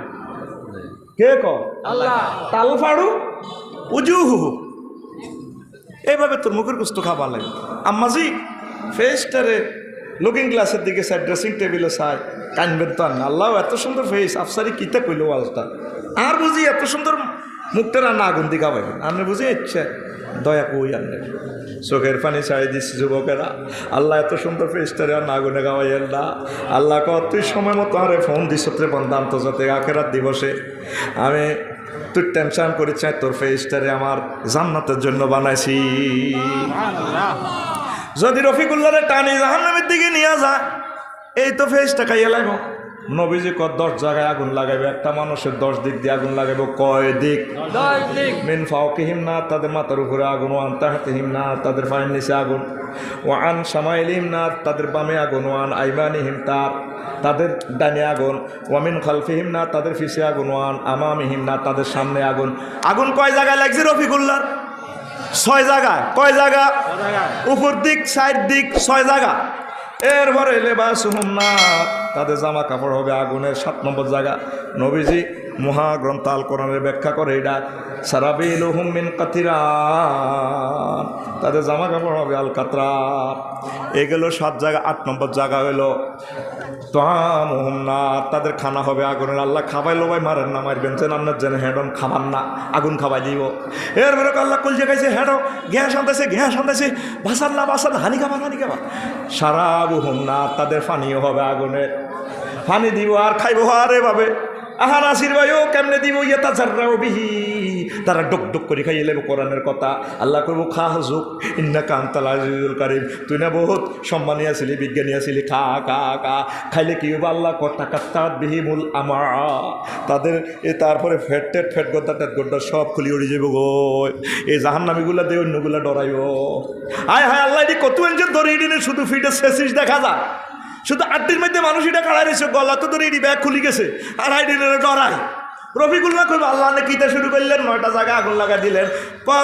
S1: কে ক আল্লাহ তাল ফাড়ু উজুহু এইভাবে তোর মুখের গোস্ত খাবার লাগে আম্মাজি ফেসটারে লুকিং গ্লাসের দিকে চাই ড্রেসিং টেবিলে চাই কানবেন তো না আল্লাহ এত সুন্দর ফেস আফসারি কিতা কইল আলটা আর বুঝি এত সুন্দর মুখটা রান্না আগুন দিকে খাবাইবেন আপনি বুঝি ইচ্ছে দয়া কই আনলেন চোখের পানি ছাড়ি দিচ্ছি যুবকেরা আল্লাহ এত সুন্দর ফেসটারে আর না গুনে গাওয়াইয়েন না আল্লাহ ক তুই সময় মতো আরে ফোন দিস রে বন্ধা আন্তর্জাতিক আখেরাত দিবসে আমি তুই টেনশন করি চাই তোর ফেসটারে আমার জান্নাতের জন্য বানাইছি যদি রফিকুল্লাহরে টানি জাহান্নামের দিকে নিয়ে যায় এই তো ফেসটা খাইয়ে লাগব নবীজি ক 10 জায়গায় আগুন লাগাইবে একটা মানুষের 10 দিক দিয়ে আগুন লাগাইব কয় দিক 10 দিক মিন ফাওকিহিম না তাদের মাথার উপরে আগুন ওয়ান তাহতিহিম না তাদের পায়ের নিচে আগুন ওয়ান শামাইলিহিম না তাদের বামে আগুন ওয়ান আইমানিহিম তাদের ডানে আগুন ওয়ামিন খালফিহিম না তাদের পিছে আগুন ওয়ান আমামিহিম না তাদের সামনে আগুন আগুন কয় জায়গায় লাগছে রফিকুল্লাহ 6 জায়গা কয় জায়গা উপর দিক সাইড দিক 6 জায়গা এরপরে লেবাসুহুম না তাদের জামা কাপড় হবে আগুনের 7 নম্বর জায়গা নবীজি মহাগ্রন্থ আল কোরআনের ব্যাখ্যা করে এটা সারাবিলুহুম মিন কাতিরান তাদের জামা কাপড় হবে আল কাতরান এগুলো 7 জায়গা 8 নম্বর জায়গা হলো তামুহুম না তাদের খানা হবে আগুনের আল্লাহ খাবাইলো ভাই মারেন না মারবেন যেন আপনার যেন হেডম খাবার না আগুন খাবাই দিব এরপরে আল্লাহ কল জায়গাইছে হেডো গ্যাস আনতেছে বাসার না হানি খাবার সারাবুহুম না তাদের পানিও হবে আগুনের পানি দিব আর খাইব আর এভাবে আহা নাসির ভাইও কেমনে দিব ইয়েতা জাররাও বিহি তারা ডক ডক করে খাইয়ে লেব কোরআনের কথা আল্লাহ করবো খা হজুক ইন্নাকা আনতাল আজিজুল কারীম তুই না বহুত সম্মানী আছিলি বিজ্ঞানী আছিলি খা খাইলে কি হবে আল্লাহ কথা কাত্তাত বিহিমুল আমা তাদের তারপরে ফেট গদ্দা সব খুলি উড়ি যাব গো এই জাহান্নামীগুলা দিয়ে অন্যগুলা ডরাইও হায় আল্লাহ এটি কত এনজন ধরে দিনে শুধু ফিটে শেষিস দেখা যায় শুধু 8 দিন মধ্যে মানুষ এটা কাড়াই রয়েছে গলা তো ধরে এটি ব্যাগ খুলি গেছে আর আইডিনে ডরায় রফিকুল্লাহ করবো আল্লাহ না কিতা শুরু করলেন 9টা জায়গায় আগুন লাগা দিলেন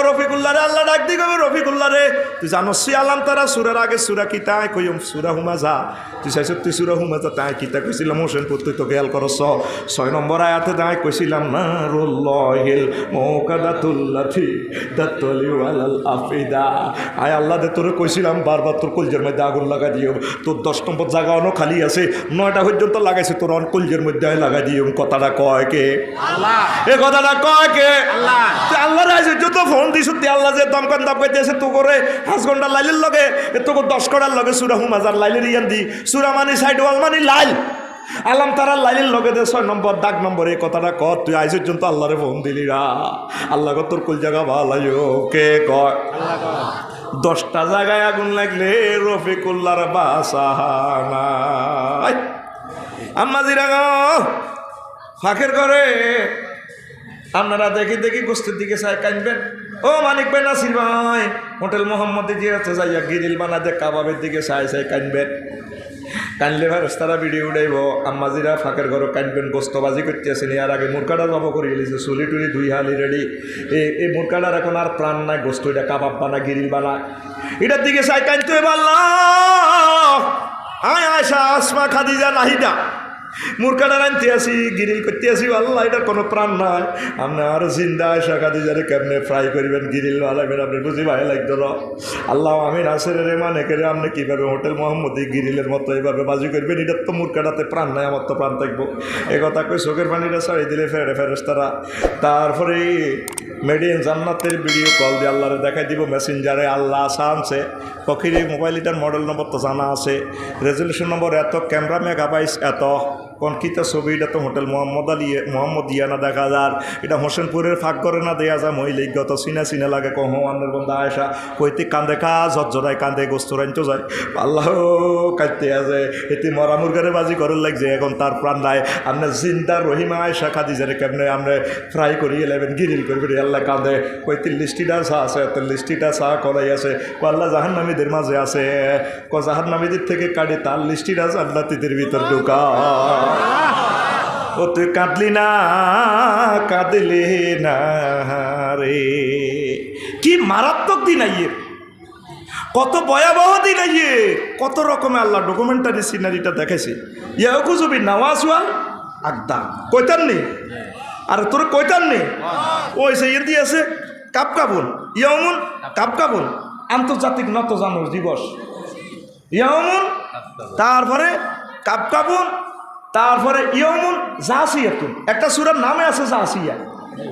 S1: রফিকুল্লাহ রে আল্লাহ ডাক দি কবে রফিকুল্লাহ রে তুই জানো আলাম তারা সুরার আগে সুরা কিতা কইম সুরা হুমা যা তুই চাইছ তুই সুরা হুমা যা তাই কিতা কইছিলাম হোসেনপুর তুই তো খেয়াল করছ 6 নম্বর আয়াতে তাই কইছিলাম না রুল্লাহিল মুকাদাতুল্লাতি দাতলিউ আলাল আফিদা আয় আল্লাহ দে তোরে কইছিলাম বারবার তোর কলজের মধ্যে আগুন লাগা দিও তোর 10 নম্বর জায়গা অন খালি আছে 9টা পর্যন্ত লাগাইছে তোর অন কলজের মধ্যে লাগা দিও কথাটা কয় কে আল্লাহ এ কথাটা কয় কে আল্লাহ আল্লাহ রাইছে যত ফোন দিছ তে আল্লাহ যে দমকান দাপ কইতেছে তো করে 5 ঘন্টা লাইলের লগে এত 10 ঘন্টার লগে সূরা হুমাজার লাইলের ইয়ান দি সূরা মানে সাইড ওয়াল মানে লাইল আলাম তারা লাইলের লগে দে 6 নম্বর দাগ নম্বর এই কথাটা কর তুই আইছ পর্যন্ত আল্লাহরে ফোন দিলি রা আল্লাহ কত তোর কল জায়গা ভালাইও কে কয় আল্লাহ কয় 10টা জায়গায় আগুন লাগলে রফিকুল্লাহর বাসানা আম্মা জিরা ফাঁকের করে আপনারা দেখি দেখি গোস্তের দিকে চাই কানবেন। ও মানিক ভাই, নাসির ভাই, হোটেল মোহাম্মদে জিরাতে যাইয়া গিরিল বানাতে কাবাবের দিকে চাই চাই কানবেন। কানলে ফেরেশতারা ভিডিও উঠাইব, আম্মাজিরা ফাঁকের ঘরে কানবেন। গোস্তবাজি করতে আসেনি, আর আগে মুরকাটা জব করে গেছে, চুলি টুলি দুই হালি রেডি। এই মুরকাটার এখন আর প্রাণ নাই, গোস্ত এটা কাবাব বানা, গিরিল বানা, এটার দিকে চাই কানতে আল্লাহ। আয় আয়সা, আসমা, খাদিজা, নাহিদা, মুরকাটা আনতে আসি, গিরিল করতে আসি, আল্লাহ এটার কোনো প্রাণ নাই। আপনি আর জিন্দা আয়সা খাদিজারে কেমনে ফ্রাই করবেন, গিরিল বানাবেন, আপনি বুঝি ভাই লাগতো না। আল্লাহ আমি নাসের রে মানে করে আপনি কীভাবে হোটেল মোহাম্মদী গিরিলের মতো এইভাবে বাজি করবেন, এটার তো মুরকাটাতে প্রাণ নাই, আমার তো প্রাণ থাকবো। এ কথা কই চোখের পানিটা ছাড়িয়ে দিলে ফেরেশতারা। তারপরে মেডিয়ান জান্নাতের ভিডিও কল দিয়ে আল্লাহরে দেখাই দিব মেসেঞ্জারে। আল্লাহ আসা আনছে পক্ষীর এই মোবাইল, এটার মডেল নম্বর তো জানা আছে, রেজলিউশন নম্বর এত, ক্যামেরা মেগাবাইট এত, কোন কিতা ছবি, এটা তো হোটেল মোহাম্মদিয়ানা দেখা যার, এটা হোসেনপুরের ফাঁক করে না দেয়া যায়, মহিলিগত চিনা চিনা লাগে। কহ আন্নের বন্ধা আয়সা কইতে কান্দে কা ঝরঝরায় কান্দে, গোস্ত রাইনতে যায়, আল্লাহ কাঁদতে আছে, এতে মরা মুরগারে বাজি করার লাগছে, এখন তার প্রাণ নাই। আপনার জিন্দা রহিমা আয়সা খাদিজারে কেমনে আপনি ফ্রাই করিয়ে নেবেন, গিরিল করবেন, আল্লাহ কান্দে। কই 30টা চা আছে, 30টা চা কলাই আছে, আল্লাহ জাহান্নামীদের মাঝে আছে, জাহান্নামীদের থেকে কাটে তার 30টা জান্নাতীদের ভিতর ঢোকা। ও তুই কাঁদলি না, কাঁদলি না রে, কি মারাত্মক দিন আইয়ের, কত ভয়াবহ দিন আইয়ে, কত রকমের আল্লাহ ডকুমেন্টারি সিনারিটা দেখেছি। ইয়াকু জবি নওয়াজওয়াল আকদা কইতান নি, আর তোর কইতান নি, ওই সে ইয়ে আছে কাপকাবুন, ইয়ামুন কাপকাবুন, আন্তর্জাতিক নতজানু দিবস, ইয়ামুন, তারপরে কাপকাবুন, তারপরে ইয়মুন জাসিয়াতুন, একটা সূরার নামে আছে জাসিয়া।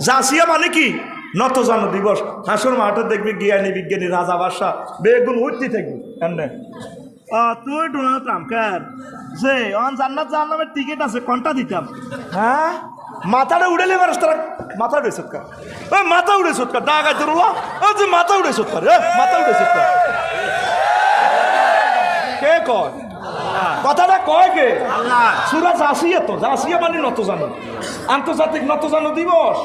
S1: জাসিয়া মানে কি? নতজানু দিবস। হাসর মাঠে দেখবি জ্ঞানী বিজ্ঞানী রাজা বাদশাহ বেগুন উঠতে থাকবি এমনি। তুই ডোনাল্ড ট্রাম্প কেন যে অন জান্নাত জাহান্নামের টিকিট আছে, কোনটা দিতাম? হ্যাঁ, মাথাটা উড়েলে পারিস তারা, মাথা উড়ে সৎকার, মাথা উড়ে সৎকার, ডাকাই তোর যে মাথা উড়ে সৎকার, মাথা উড়ে সৎকার, কে কয় কথাটা, কয় কে? সূরা জাসিয়া, তো জাসিয়া মানে নতজানু, আন্তর্জাতিক নতজানু দিবস।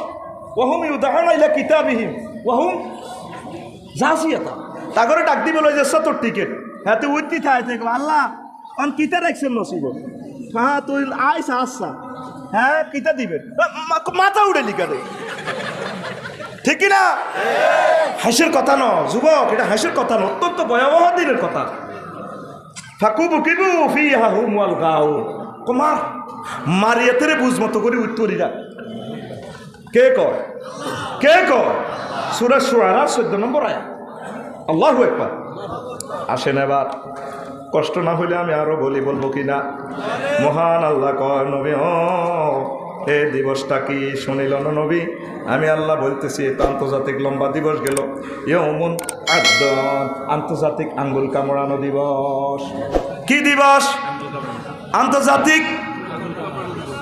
S1: ওহুম ইউদাউনা ইলা কিতাবিহিম ওহুম জাসিয়াতা, তাগরে ডাক দিবে লই যাচ্ছে তোর টিকিট, হ্যাঁ তুই উঠতি থাই থাকবো, আল্লাহ অন কিতা রাখছেন নসিব, হ্যাঁ তুই আইসা আচ্ছা, হ্যাঁ কিতা দিবেন, মাথা উড়ে লিখারে, ঠিক কিনা? হাসির কথা ন যুবক, এটা হাসির কথা ন, অত্যন্ত ভয়াবহ দিনের কথা। ফাকুবু কিবু ফিহা হুম ওয়াল গাউ, কুমার মারিয়াতেরে বুঝ মতো করে উত্তরিরা, কে কয়, কে কয়? সূরা শুআরা 14 নম্বর আয়াত। আল্লাহু আকবার। আসেন এবার, কষ্ট না হইলে আমি আরো বলবো কিনা। মহান আল্লাহ কয়, নবী এই দিবসটা কি শুনিল না নবী? আমি আল্লাহ বলতেছি, এটা আন্তর্জাতিক লম্বা দিবস গেল, ইয়ৌমুন আদন, আন্তর্জাতিক আঙ্গুল কামড়ানো দিবস। কি দিবস? আন্তর্জাতিক।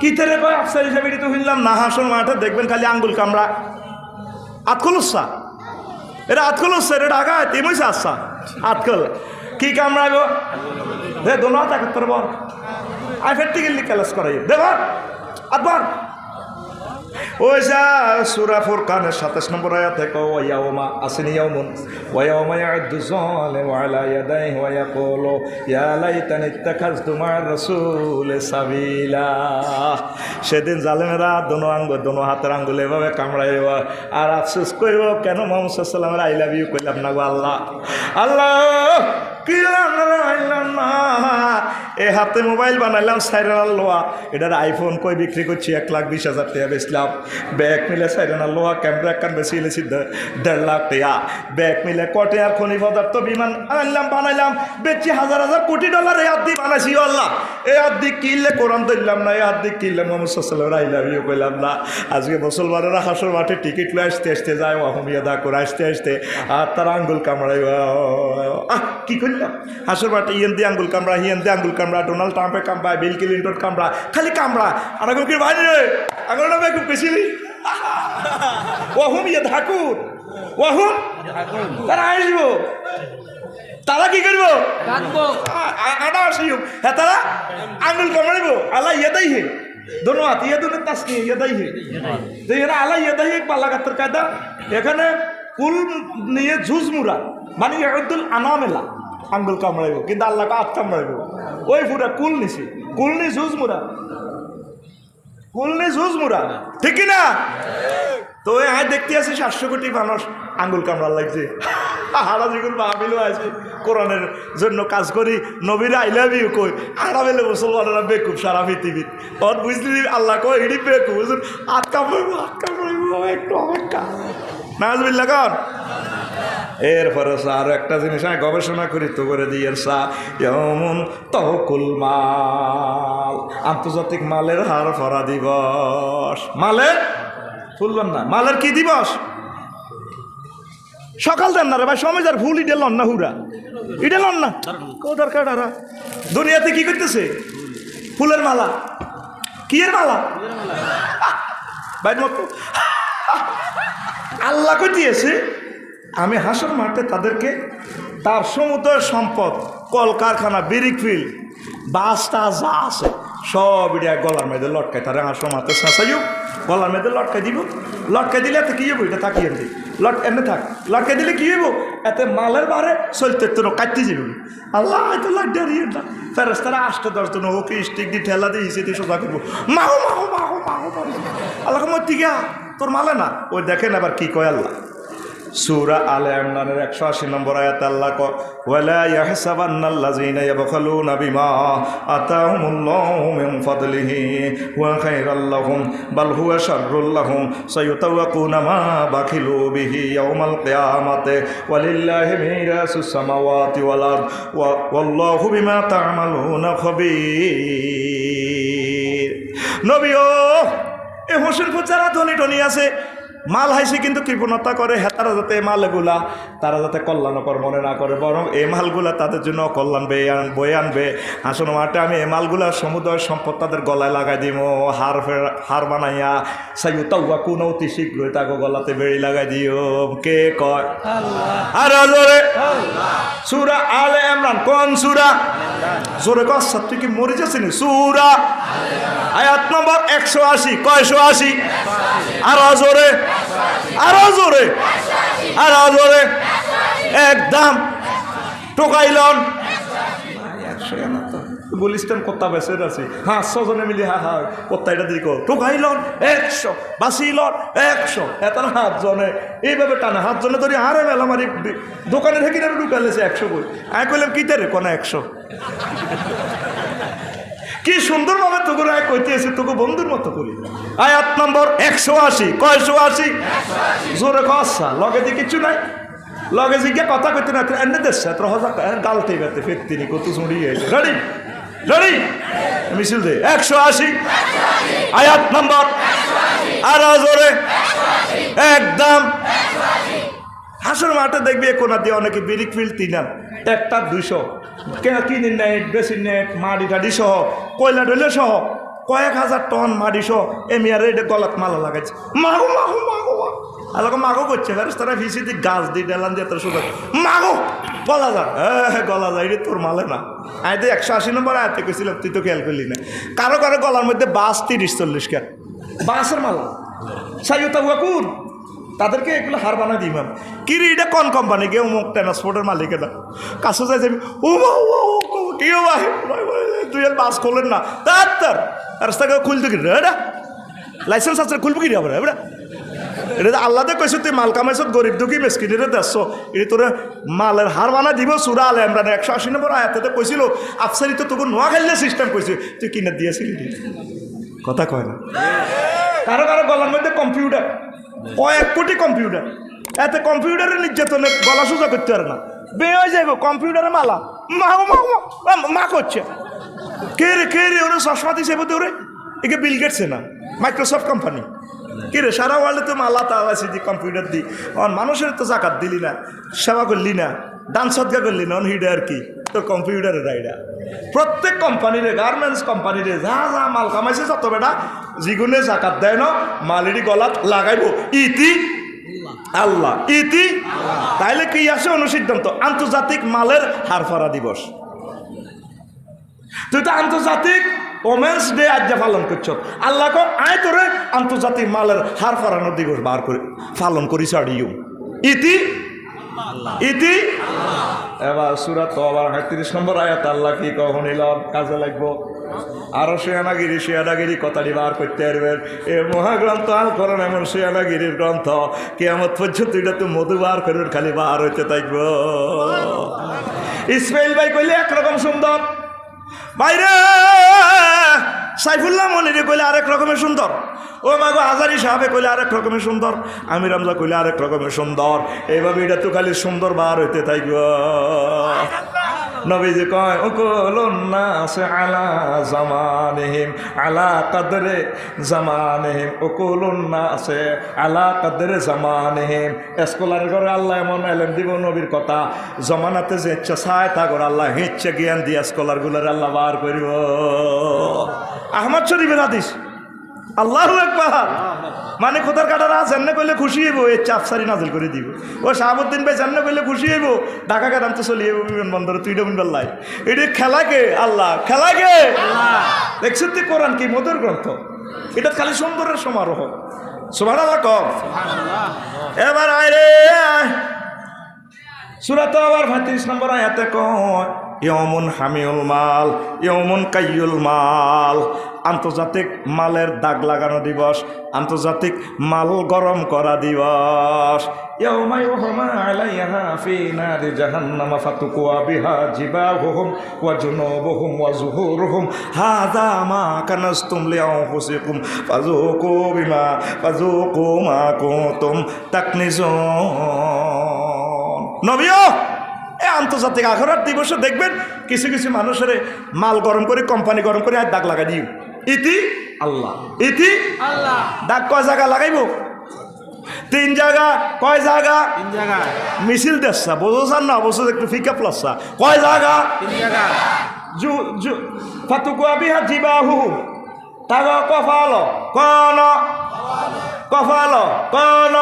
S1: কি তেরে কয় আফসার হিসাবে তো শুনলাম না, হাসন মাঠে দেখবেন খালি আঙ্গুল কামড়া, আতকল উৎসা, এটা আতকল উৎসা, এটা আগা তেমইছে আচ্ছা আতকল কি কামড়াইব হে দোনো তাকে তোর বল আই ফেরতে গেলি ক্যালাস করাই দেবার আতবার। ওই যা সূরা ফুরকানের 27 নম্বর আয়াত থেকে ওয়ায়াউমা আসনি ইয়াউমুন ওয়ায়াউমা ইয়াদু যালিমু আলা ইয়াদাইহি ওয়া ইয়াকুলু ইয়া লাইতানি ইত্তাখাযতু মা'আর রাসূলি সাবিলা। সেদিন জালেমেরা দোনো হাতের আঙ্গুল এভাবে কামড়াইব আর আফসোস করব, কেন মুহাম্মদ সাল্লাল্লাহু আলাইহি ওয়াসাল্লামের আই লাভ ইউ কইলাম না গো আল্লাহ, আল্লাহ কি আইলাম না, এ হাতে মোবাইল বানাইলাম সাইরানাল লোয়া, এটার আইফোন কই বিক্রি করছি 1,20,000 টাকা বেচলাম, ব্যাগ মিলে সাইরানাল লোয়া, ক্যামেরা কান বেশি এলেছি 1.5 লাখ টাকা, ব্যাগ মিলে কটে আর খনি পদার্থ বিমান আনলাম বানাইলাম, বেচি হাজার কোটি ডলার, এই হাত দিয়ে বানাইছি আল্লাহ, এই হাত দিয়ে কিনলে কোরআন ধরলাম না, এই হাত দিয়ে কিনলে মুহাম্মদ সাল্লাল্লাহু আলাইহি ওয়া সাল্লাম কইলাম না। আজকে মুসলমানেরা হাসর মাঠে টিকিট লয়ে আসতে যায়, ওয়াহমিয়া দা করে আসতে আর তার আঙ্গুল কামড়াইব, কি করলাম হাসর মাঠে ইয়েন দিয়ে আঙ্গুল কামড়া, হিয়েন দিয়ে আঙ্গুল কামড়া, ডোনাল্ড ট্রাম্পে কামড়া, বিল ক্লিন্টন কামড়া, খালি কামড়া, আর আঙ্গুল কি ভাই রে আঙ্গুলটা ভাই খুব বেশি ওয়াহুম ইয়ে ধাকুর, ওয়াহুম তারা আসবো, তারা কি করবো আটা আসিও, হ্যাঁ তারা আঙ্গুল কামড়াইব, আল্লাহ ইয়ে দেয় दोनों हाथ यदुन तस्नी यदाई है तो ये ना आला यदाई एक बालागातर कायदा এখানে কুল নিয়ে জুজ মুরা মানে ইয়াদুল আনামেলা আঙ্গুল কামড়াইব কিন্তু আল্লাহকে হাত কামড়াইব ওই পুরা কুল নিছি কুল নি জুজ মুরা ঠিক না তো আমি দেখতে আছি 700 কোটি মানুষ আঙ্গুল কামড়ার লাগছে হারা যেগুলো ভাবিলেও আছে কোরআনের জন্য কাজ করি নবীরা আই লাভ ইউ কই আরামেলে মুসলমানেরা বেকুব সারা পৃথিবীর ওর বুঝলি আল্লাহ কই হিড়ি বেকুব হাত কামড়াইব একটু অপেক্ষা নাজবিল্লাহ কর এরপরে আরো একটা জিনিস আমি গবেষণা করি তো করে দিই এর এমন তহকুল মাল আন্তর্জাতিক মালের হার ফরা দিবস মালের ফুলবেন না মালের কি দিবস সকাল দেন না রে ভাই সময় যার ফুল ইডে লন না হুরা ইডে লন না কো দরকার আর দুনিয়াতে কি করতেছে ফুলের মালা কি এর মালা ভাই মত আল্লাহ কই দিয়েছে আমি হাসর মাঠে তাদেরকে তার সমুদ্র সম্পদ কলকারখানা বিরিক ফিল বাসটা যা আছে সব এটা গলার মধ্যে লটকায় তারা হাসর মাঠে শাসাইও গলার মধ্যে লটকাই দিব লটকাই দিলে এতে কী হবো এটা তাকিয়ে এমনি এমনি থাক লটকাই দিলে কী হবো এতে মালের বারে চলতে তো কাটতে যাবে আল্লাহ হয়তো লাইয়ে না ফেরস তারা 8-10 জন ওকে স্টিক দিয়ে ঠেলা দিয়ে হিসেবে সোজা করবো মাহো মাহো মাহো মাহো আল্লাহ মতিকা তোর মালে না ওই দেখেন আবার কি কয় আল্লাহ সূরা আলে ইমরানের 180 নম্বর আয়াত আল্লাহ কয় ওয়ালা ইয়াহসাবান্নাল্লাযীনা ইয়াবখালুনা বিমা আতাহুমুল্লাহু মিন ফাদলিহি ওয়া খায়রাল লাহুম বাল হুয়া শাররুল লাহুম সায়ুতাওয়াকুনা মা বাখিলু বিহি ইয়াউমাল কিয়ামাতি ওয়ালিল্লাহি মিরাসুস সামাওয়াতি ওয়াল আরদ ওয়াল্লাহু বিমা তা'মালুনা খাবীর নবী ও এ হোসেনপুর যারা ধনী ধনী আছে মাল হাইছে কিন্তু কৃপণতা করে হেতারা যাতে মালগুলা তারা যাতে কল্যাণকর মনে না করে বরং এই মালগুলা তাদের জন্য কল্যাণ বয়ে আনবে আসলে মাঠে আমি এই মালগুলা সমুদ্রের সম্পদ তাদের গলায় লাগাই দিব হার বানাইয়া সাইউতাউয়া কোন অতি শীঘ্রই তাকে গলাতে বেড়ি লাগাই দিও কে কয় আর জোরে সূরা আলে ইমরান কোন সূরা জোরে কস তুই কি মরে যাচ্ছিস সূরা আয়াত নম্বর 180 কয়শো আর জোরে আরো জোরে আরো জোরে একদম টোকাইলন 100 না তো বলিস্তান কত বেসের আছে 500 জনে মিলি হা কত্তাইটা দিক টোকাইলন 100 বাসিলন 100 এত হাত জনে এইভাবে টানা হাত জনে ধরি আরে মেলামারি দোকানে থেকে ঢুকালেছে 100 বই আমি কইলাম কি তারে কোন 100 কি সুন্দরভাবে তোকে রায় কইতেছি তোকে বন্ধুর মতো করি আয়াত নম্বর 180 কয়শো 180 জোরে কসা লগে দিয়ে কিছু নাই লগে জিজ্ঞা কথা কইতে না এনে দেশে তোর হজা গালতে বেতে ফেরতিনি কত ছড়িয়ে রেডি রেডি মিছিল দে 180 আয়াত নম্বর আর জোরে একদম হাসর মাঠে দেখবি কোনা দিয়ে অনেকে বিরিক ফিল তিনান একটা 200 কে কিনে নেয় বেশি নেট মাটি টাটি সহ কয়লা ডলে সহ কয়েক হাজার টন মাটি সহ এমিয়ার এটা গলাত মালা লাগাইছে মাগো মাগো মাগো আলোকে মাগো করছে তারা ভিসি দিয়ে গাছ দিয়ে ডেলান দিয়ে তোর সুযোগ মাগো গলা যা গলা যায় রে তোর মালে না আমি তো 180 নম্বর আয়াতে কইছিলাম তুই তো খেয়াল করলি না কারো কারো গলার মধ্যে বাস 30-40 কেন বাসের মালা সাইয়ুতা কোন তাদেরকে এগুলো হার বানা দিই কি রে এটা কোন কোম্পানি কেউ মুখ ট্রান্সপোর্টের মালিকেরা কাছে যাই যাবি ও কি ভাই তুই আর বাস খোলেন না তার রাস্তাকে খুলতে কি রে এটা লাইসেন্স আছে খুলবো কি রে আবার এটা এটা আল্লাহ দে কইছো তুই মাল কামাইছত গরিব দুঃখী মেসকিনের দেখছো এটা তোর মালের হার বানা দিব সূরা আলে ইমরান 180 নম্বর আয়াতে কইছিল আফসারি তো তোকে নোয়া খাইলে সিস্টেম কইছে তুই কিনে দিয়েছিলি কথা কয় না কারো কারো গলার মধ্যে কম্পিউটার কয়েক কোটি কম্পিউটার এতে কম্পিউটারের নির্যাতনে গলা সোজা করতে পারে না বেয়ে হয়ে যাইব কম্পিউটারে মালা মা করছে কে রে ওরা চশমা দিছে বোধ ওরে একে বিল গেটসে না মাইক্রোসফট কোম্পানি কি রে সারা ওয়ার্ল্ডে তো মালা তালাইছি দি কম্পিউটার দি মানুষের তো জাকাত দিলি না সেবা করলি না দান সদকা করলি না হিডে আর কি তোর কম্পিউটারের রাইডা প্রত্যেক কোম্পানিরে গার্মেন্টস কোম্পানিরে যা যা মাল কামাইছে যত বেটা যেগুনে জাকাত দেয় না মালেরই গলাত লাগাইব ইতি আল্লাহ ইতি তাইলে কি আসে অনুসিদ্ধান্ত আন্তর্জাতিক মালের হার ফরা দিবস তুই তো আন্তর্জাতিক ওমেন্স ডে আজ পালন করছ আল্লাহ কো আয় তোরে আন্তর্জাতিক মালের হার ফরানোর দিবস বার করে পালন করি ছাড়িও ইতি ইতি এবার সূরা তওবার ৩৭ নম্বর আয়াত আল্লাহ কি কখন এলাম কাজে লাগবো আরো শিয়ানাগিরি কথাটি বার করতে পারবেন এ মহাগ্রন্থ আল কোরআন এমন শিয়ানাগিরির গ্রন্থ কিয়ামত পর্যন্ত এটা তো মধু বার করবেন খালি বার হইতে থাকব ইসমাইল ভাই কইলে একরকম সুন্দর বাইরে সাইফুল্লাহ মনিরে কইলে আরেক রকমের সুন্দর ও মাগো আজারি সাহেবে কইলে আরেক রকমের সুন্দর আমির হামজা কইলে আরেক রকমের সুন্দর এইভাবে এটা তো খালি সুন্দর বার হইতে থাকব নবীজি কয় উকুলুন নাস আলা জামানিহিম আলা কদরে জামানিহিম উকুলুন নাস আলা কদরে জামানিহিম স্কলার করে আল্লাহ এমন এলেম দিব নবীর কথা জমানাতে যে ইচ্ছা চায় তা করে আল্লাহ ইচ্ছে জ্ঞান দিয়ে স্কলার গুলার আল্লাহ বার করিব আহমদ শরীফের হাদিস আল্লাহু আকবার মানে খোদার কাটারা জান্নে কইলে খুশি হইব এই চাপসারি নাজিল করে দিব ও শাহাবুদ্দিন ভাই জান্নে কইলে খুশি হইব ঢাকা কাটাম তো চলি যাবো বিমানবন্দরে তুই ডবিন বেল্লাই এটি খেলাকে আল্লাহ খেলাকে দেখছেন তো কোরআন কি মধুর গ্রন্থ এটা খালি সুন্দরের সমারোহ সুবহানাল্লাহ কম এবার আয় রে সূরা তওবার ৩৫ নম্বর আয়াতে কয় ইয়মুন হামিউল মাল ইয়মুন কাইয়ুল মাল আন্তর্জাতিক মালের দাগ লাগানো দিবস আন্তর্জাতিক মাল গরম করা দিবস ইয়াউমা ইউহমা আলাইহা ফি নারি জাহান্নামা ফাতুকুয়া বিহা জিবাহুহুম ওয়া জুনুবুহুম ওয়া যুহুরুহুম হাযা মা কানাসতুম লিআনফুসিকুম ফাযুকু মা কুনতুম তাকনিজুন নবীও এই আন্তর্জাতিক আখরাত দিবসে দেখবেন কিছু কিছু মানুষের মাল গরম করে কোম্পানি গরম করে আর দাগ লাগাই দিও ইতি আল্লাহ ইতি আল্লাহ দাগ কয় জায়গা লাগাইব 3 জায়গা কয় জায়গা 3 জায়গা মিছিল দেশা বোঝান না অবশ্য একটু ফিকা প্লাসা কয় জায়গা 3 জায়গা জু ফাতুকুয়া বিহা জিবাহু তাগা কফালো কোন কফালো কোন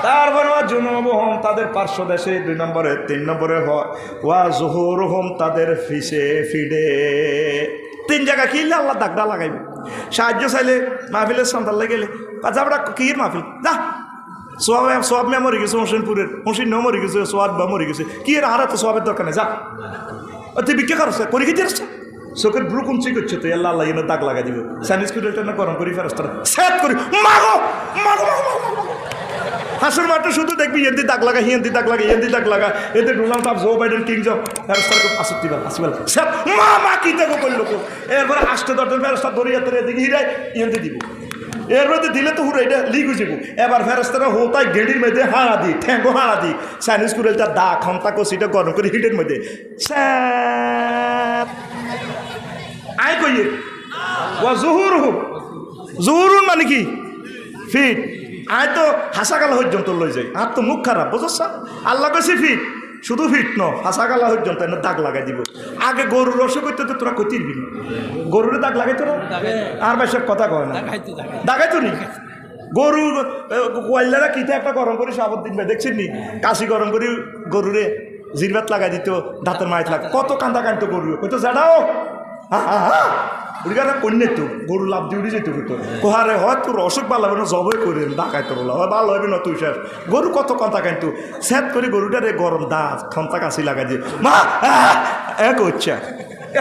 S1: তারপরে জুনুবুহুম তাদের পার্শ্ব দেশে 2 নম্বরে 3 নম্বরে হয় ওয়া যুহুরুহুম তাদের ফিসে ফিডে 3 জায়গা কিনলে আল্লাহ দাগটা লাগাইবে সাহায্য চাইলে মাহফিলের সন্তান গেলে আচ্ছা আমরা কির মাহফিল যা সোয়াব মে মরে গেছে হোসেনপুরের হোসেন মরে গেছে সোয়াব বা মরে গেছে কি এর হারা তো সোয়াবের দরকার নেই যা তুই বিক্রি করছে করে খেতে আসছে চোখের ব্রু কুঞ্চি করছে তো আল্লাহ আল্লাহ এনে দাগ লাগাই দিব চাইনিজ কুড়িটা না গরম করি ফেরস্তারা সেট করি মাগো মাগো হাসুর মাঠে শুধু দেখবি এদি দাগ লাগা হিন্দি দাগ লাগা এদি দাগ লাগা এতে ডোনাল্ড ট্রাম্প জো বাইডেন কিং জব ফেরস্তারকে আসতি বল আসিবল সব মা কি দেখো করলো এরপরে আসতে দরজন ফেরস্তা দরিয়াতে এদিকে হিরাই হিন্দি দিব এর মধ্যে দিলে তো হুড়ে এটা লিগ হয়ে যাব এবার ফেরস্তারা হোতায় গেড়ির মধ্যে হাড়া দি ঠ্যাঙ্গো হাড়া দি চাইনিজ কুড়েলটা দা ক্ষমতা কষিটা গরম করে হিটের মধ্যে আয় কইয়ে ওয়া জুহুরুন মানে কি ফিট আয় তো হাসাগালা পর্যন্ত লই যায় আর তো মুখ খারাপ বুঝছ আল্লাহ কইছে ফিট শুধু ফিট ন হাসাগালা পর্যন্ত এনে দাগ লাগাই দিব আগে গরুর রসে করতে তো তোরা কই তিরবি গরুরে দাগ লাগাইতো না আর বেশি কথা কয় না দাগাইতো নি গরু কয়লারা কিতে একটা গরম করে সাবধান ভাই দেখছেন নি কাশি গরম করে গরুরে জিরবাত লাগাই দিত দাঁতের মাইত লাগ কত কান্দা কান্দতো গরু কইতো জাডাও উড়িগারা কন্যা তো গরু লাভ দিয়ে উড়ে যেত তো কোহারে হয় তোর অসুখ ভালো হবে না জবই করে ডাকাইতো বলা হয় ভালো হবে না তুই স্যার গরু কত কথা কিন্তু স্যাত করে গরুটারে গরম দাঁত খন্তা কাশি লাগাই দিয়ে মা এক হচ্ছে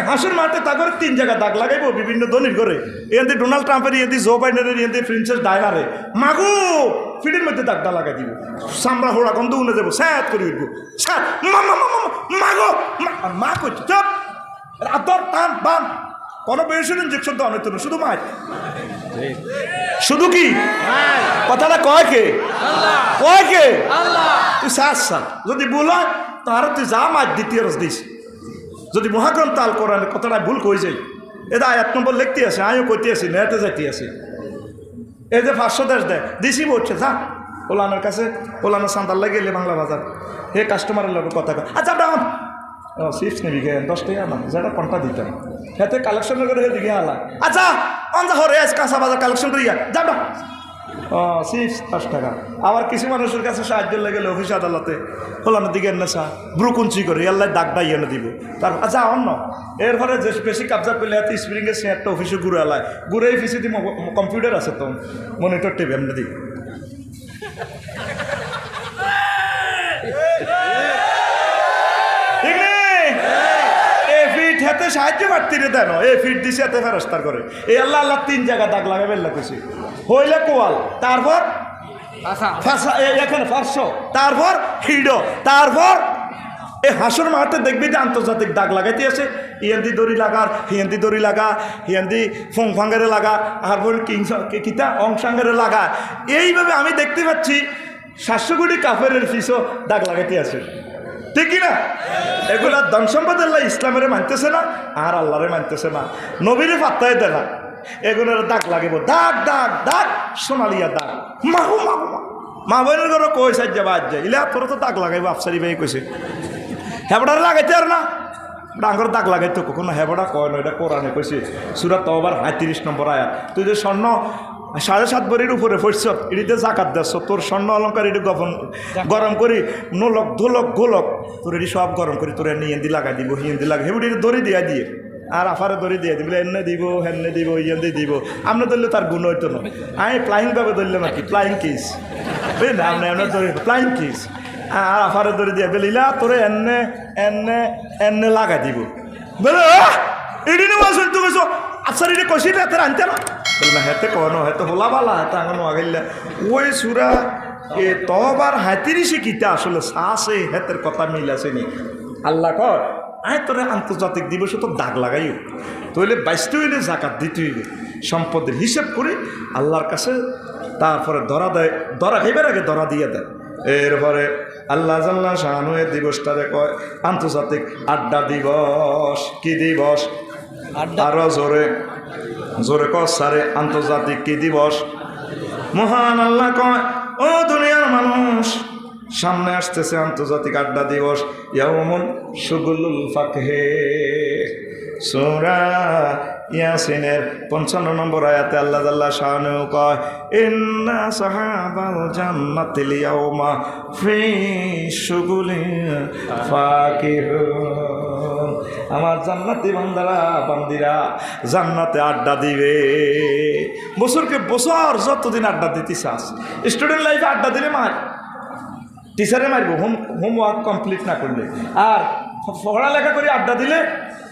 S1: হাসুর মাঠে তা করে 3 জায়গা দাগ লাগাইবো বিভিন্ন ধনির করে এতে ডোনাল্ড ট্রাম্পের এতে জো বাইডেনের এতে প্রিন্সেস ডায়নারে মাগো ফিডের মধ্যে দাগটা লাগাই দিব সামরা হোড়া গন্ধ উনে যাবো স্যাত করে উঠবো স্যাত মাগো মা করছে চপ আদর টান বাম কোনো পেশেন্ট ইঞ্জেকশন দেওয়া হতো না শুধু মাছ শুধু কি কথাটা কয় কে তুই সাস যদি ভুল হয় তাহলে তুই যা মাছ দ্বিতীয় রস দিস যদি মহাগ্রন্থ আল কোরআন কথাটা ভুল কই যাই এটা 1 নম্বর লিখতে আছে আমিও কইতে আছি নেটে যাইতে আছি এই যে 500 দেশ দেয় দিছি বলছে যা ওলানের কাছে ওলানের সান্তাল লাগে গেলে বাংলা বাজার হে কাস্টমারের লোক কথা কয় আচ্ছা দাম চিপস নিবি গে 10 টাকা না যেটা কোনটা দিতাম হেতে কালেকশন করে হে দিকে আলা আচ্ছা অন যা হরে কাঁচা বাজার কালেকশন করিয়া যাবা ও চিপস 10 টাকা। আবার কিছু মানুষের কাছে সাহায্য লেগে গেলে অফিস আদালতে হলানো দিকে এনে চা ব্রুকুঞ্চি করে আল্লাহ দাগ দাই এনে দিব তার আচ্ছা অন্য এরপরে যে বেশি কাবজা করলে হাতে স্প্রিংয়ের চেয়ারটা অফিসে ঘুরে আলায় ঘুরে এই পিছিয়ে কম্পিউটার আছে তো মনিটর টেবে এমনি দিই ঠিক নেই এ ফিট হাতে সাহায্য বাড়তি রে দেন এ ফিট দিছে হাতে ফেরস্তার করে এই আল্লাহ আল্লাহ 3 জায়গা দাগ লাগাবে আল্লাহ কইছে হইলে কোয়াল তারপর এখানে 500 তারপর হিডো তারপর এই হাসর মাঠে দেখবি যে আন্তর্জাতিক দাগ লাগাইতে আছে হিয়ান্দি দড়ি লাগার হিয়ান্দি দড়ি লাগা হিয়ান্দি ফংফাঙ্গারে লাগা আর বল কিতা অংসাঙ্গারে লাগা এইভাবে আমি দেখতে পাচ্ছি 700 কোটি কাফেরের ফিসও দাগ লাগাইতে আছে ঠিক কিনা এগুলা ধন সম্পদ আল্লাহ ইসলামের মানতেছে না আর আল্লাহরে মানতেছে না নবীরে পাত্তাই দেয় না এগুলোর দাগ লাগিব দাগ দাগ দাগ সোনালিয়া দাগ মাহু মাহু মা বোনের ঘরে কই সাজ্জা বাদ যায় ইলা তোর তো দাগ লাগাইব আফসারি ভাই কইছে হেবড়ার লাগাইতে আর না ডাঙ্গর দাগ লাগাইতো কখনো হেবড়া কয় না এটা কোরআনে কইছে সূরা তওবার 35 নম্বর আয়াত তুই যে স্বর্ণ 7.5 ভরির উপরে পড়ছ এটিতে জাকাত দেছ তোর স্বর্ণ অলঙ্কার এটি গরম করি নোলক ধোলক গোলক তোর এটি সব গরম করি তোর হিয়েন্দি লাগাই দিব হিয়েন্দি লাগাই হেবুটি দড়ি দিয়া দিয়ে আর আফারে দড়ি দিয়ে দিবলে এনে দিব হেনে দিব ইয়েন্দি দিব আমরা ধরলে তার গুণ হইতো না আমি ফ্লাইংভাবে ধরলে নাকি ফ্লাইং কিস বুঝলি না আমরা এমনি ধরি ফ্লাইং কিস আর আফারে দড়ি দিয়ে বেলিলা তোরে এনে এনে এনে লাগাই দিব বলে এটি নেওয়া শুনতে কইছো আচ্ছা এটি কষি রাতের আনতে না বলে না হেতে কনো হেতে হোলা বালা হেতে আঙানো আগাইলা ওই সুরা এ তবার হাতিরিসে কিতা আসলে সাসে হেতের কথা মিল আছে নি আল্লাহ কর আয় তোরে আন্তর্জাতিক দিবসে তো দাগ লাগাইও তইলে 22 হইলে জাকাত দিতে হইবে সম্পদের হিসাব করে আল্লাহর কাছে তারপরে ধরা দেয় ধরা খাইবার আগে ধরা দিয়ে দেয় এরপরে আল্লাহ জাল্লা শাহানু এ দিবসটারে কয় আন্তর্জাতিক আড্ডা দিবস কি দিবস আরো জোরে জোরে কর সারে আন্তর্জাতিক কি দিবস মহান আল্লাহ কয় ও দুনিয়ার মানুষ সামনে আসতেছে আন্তর্জাতিক আড্ডা দিবস ইয়াউমুন শুগুলুল ফাকহে সূরা ইয়াসিনের 55 নম্বর আয়াতে আল্লাহ তাআলা শানু কয় ইন্না সাহাবাল জান্নাতিল ইয়াউমা ফি শুগুলিন ফাকিহুন আমার জান্নাতি বান্দারা বান্দিরা জান্নাতে আড্ডা দিবে বছরকে বছর যতদিন আড্ডা দিতে চাস স্টুডেন্ট লাইফে আড্ডা দিলে মার টিচারে মারব হোমওয়ার্ক কমপ্লিট না করলে আর পড়ালেখা করে আড্ডা দিলে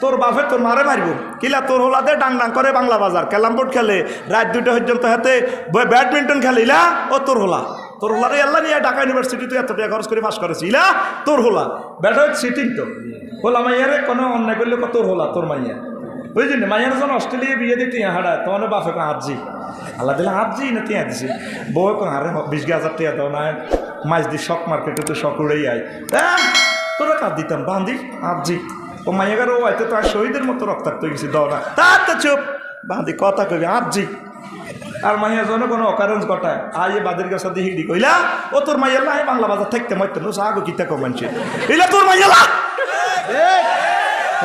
S1: তোর বাপে তোর মারে মারব কিলা তোর হোলাতে ডাং ডাং করে বাংলা বাজার ক্যালাম বোর্ড খেলে রাত 2টা পর্যন্ত হাতে ব্যাডমিন্টন খেলিলা ও তোর হোলারে আল্লাহ নিয়ে ঢাকা ইউনিভার্সিটি তুই এত টাকা খরচ করে পাস করেছি ইলা তোর হোলা ব্যাট সিটিং তো হোলা মাইয়ারে কোনো অন্যায় করলে তোর হোলা তোর মাইয়া বুঝলি না মাইয়ার যখন অস্ট্রেলিয়া বিয়ে দিতে হাঁড়া তোমার বাপে হাতজি আল্লাহ দিলে হাতজি না তিয়া দিছি বউ আরে 20,000 টাকা দাও না মাছ দি শক মার্কেটে তো শক উড়েই আয় তোরা কাঁদ দিতাম বান্ধি হাতজি ও মাইয়াগার ও হয়তো তো আর শহীদের মতো রক্তাক্ত হয়ে গেছি দাও না তার তো চুপ বান্ধি কথা কবি হাতজি আর মাইয়া যেন কোনো অকারেন্স ঘটায় আয়ে বাদের গাছ দিয়ে হিডি কইলা ও তোর মাইয়ালা আয় বাংলা বাজার থাকতে মারতে নো সাগো কিতা কমানছে ইলা তোর মাইয়ালা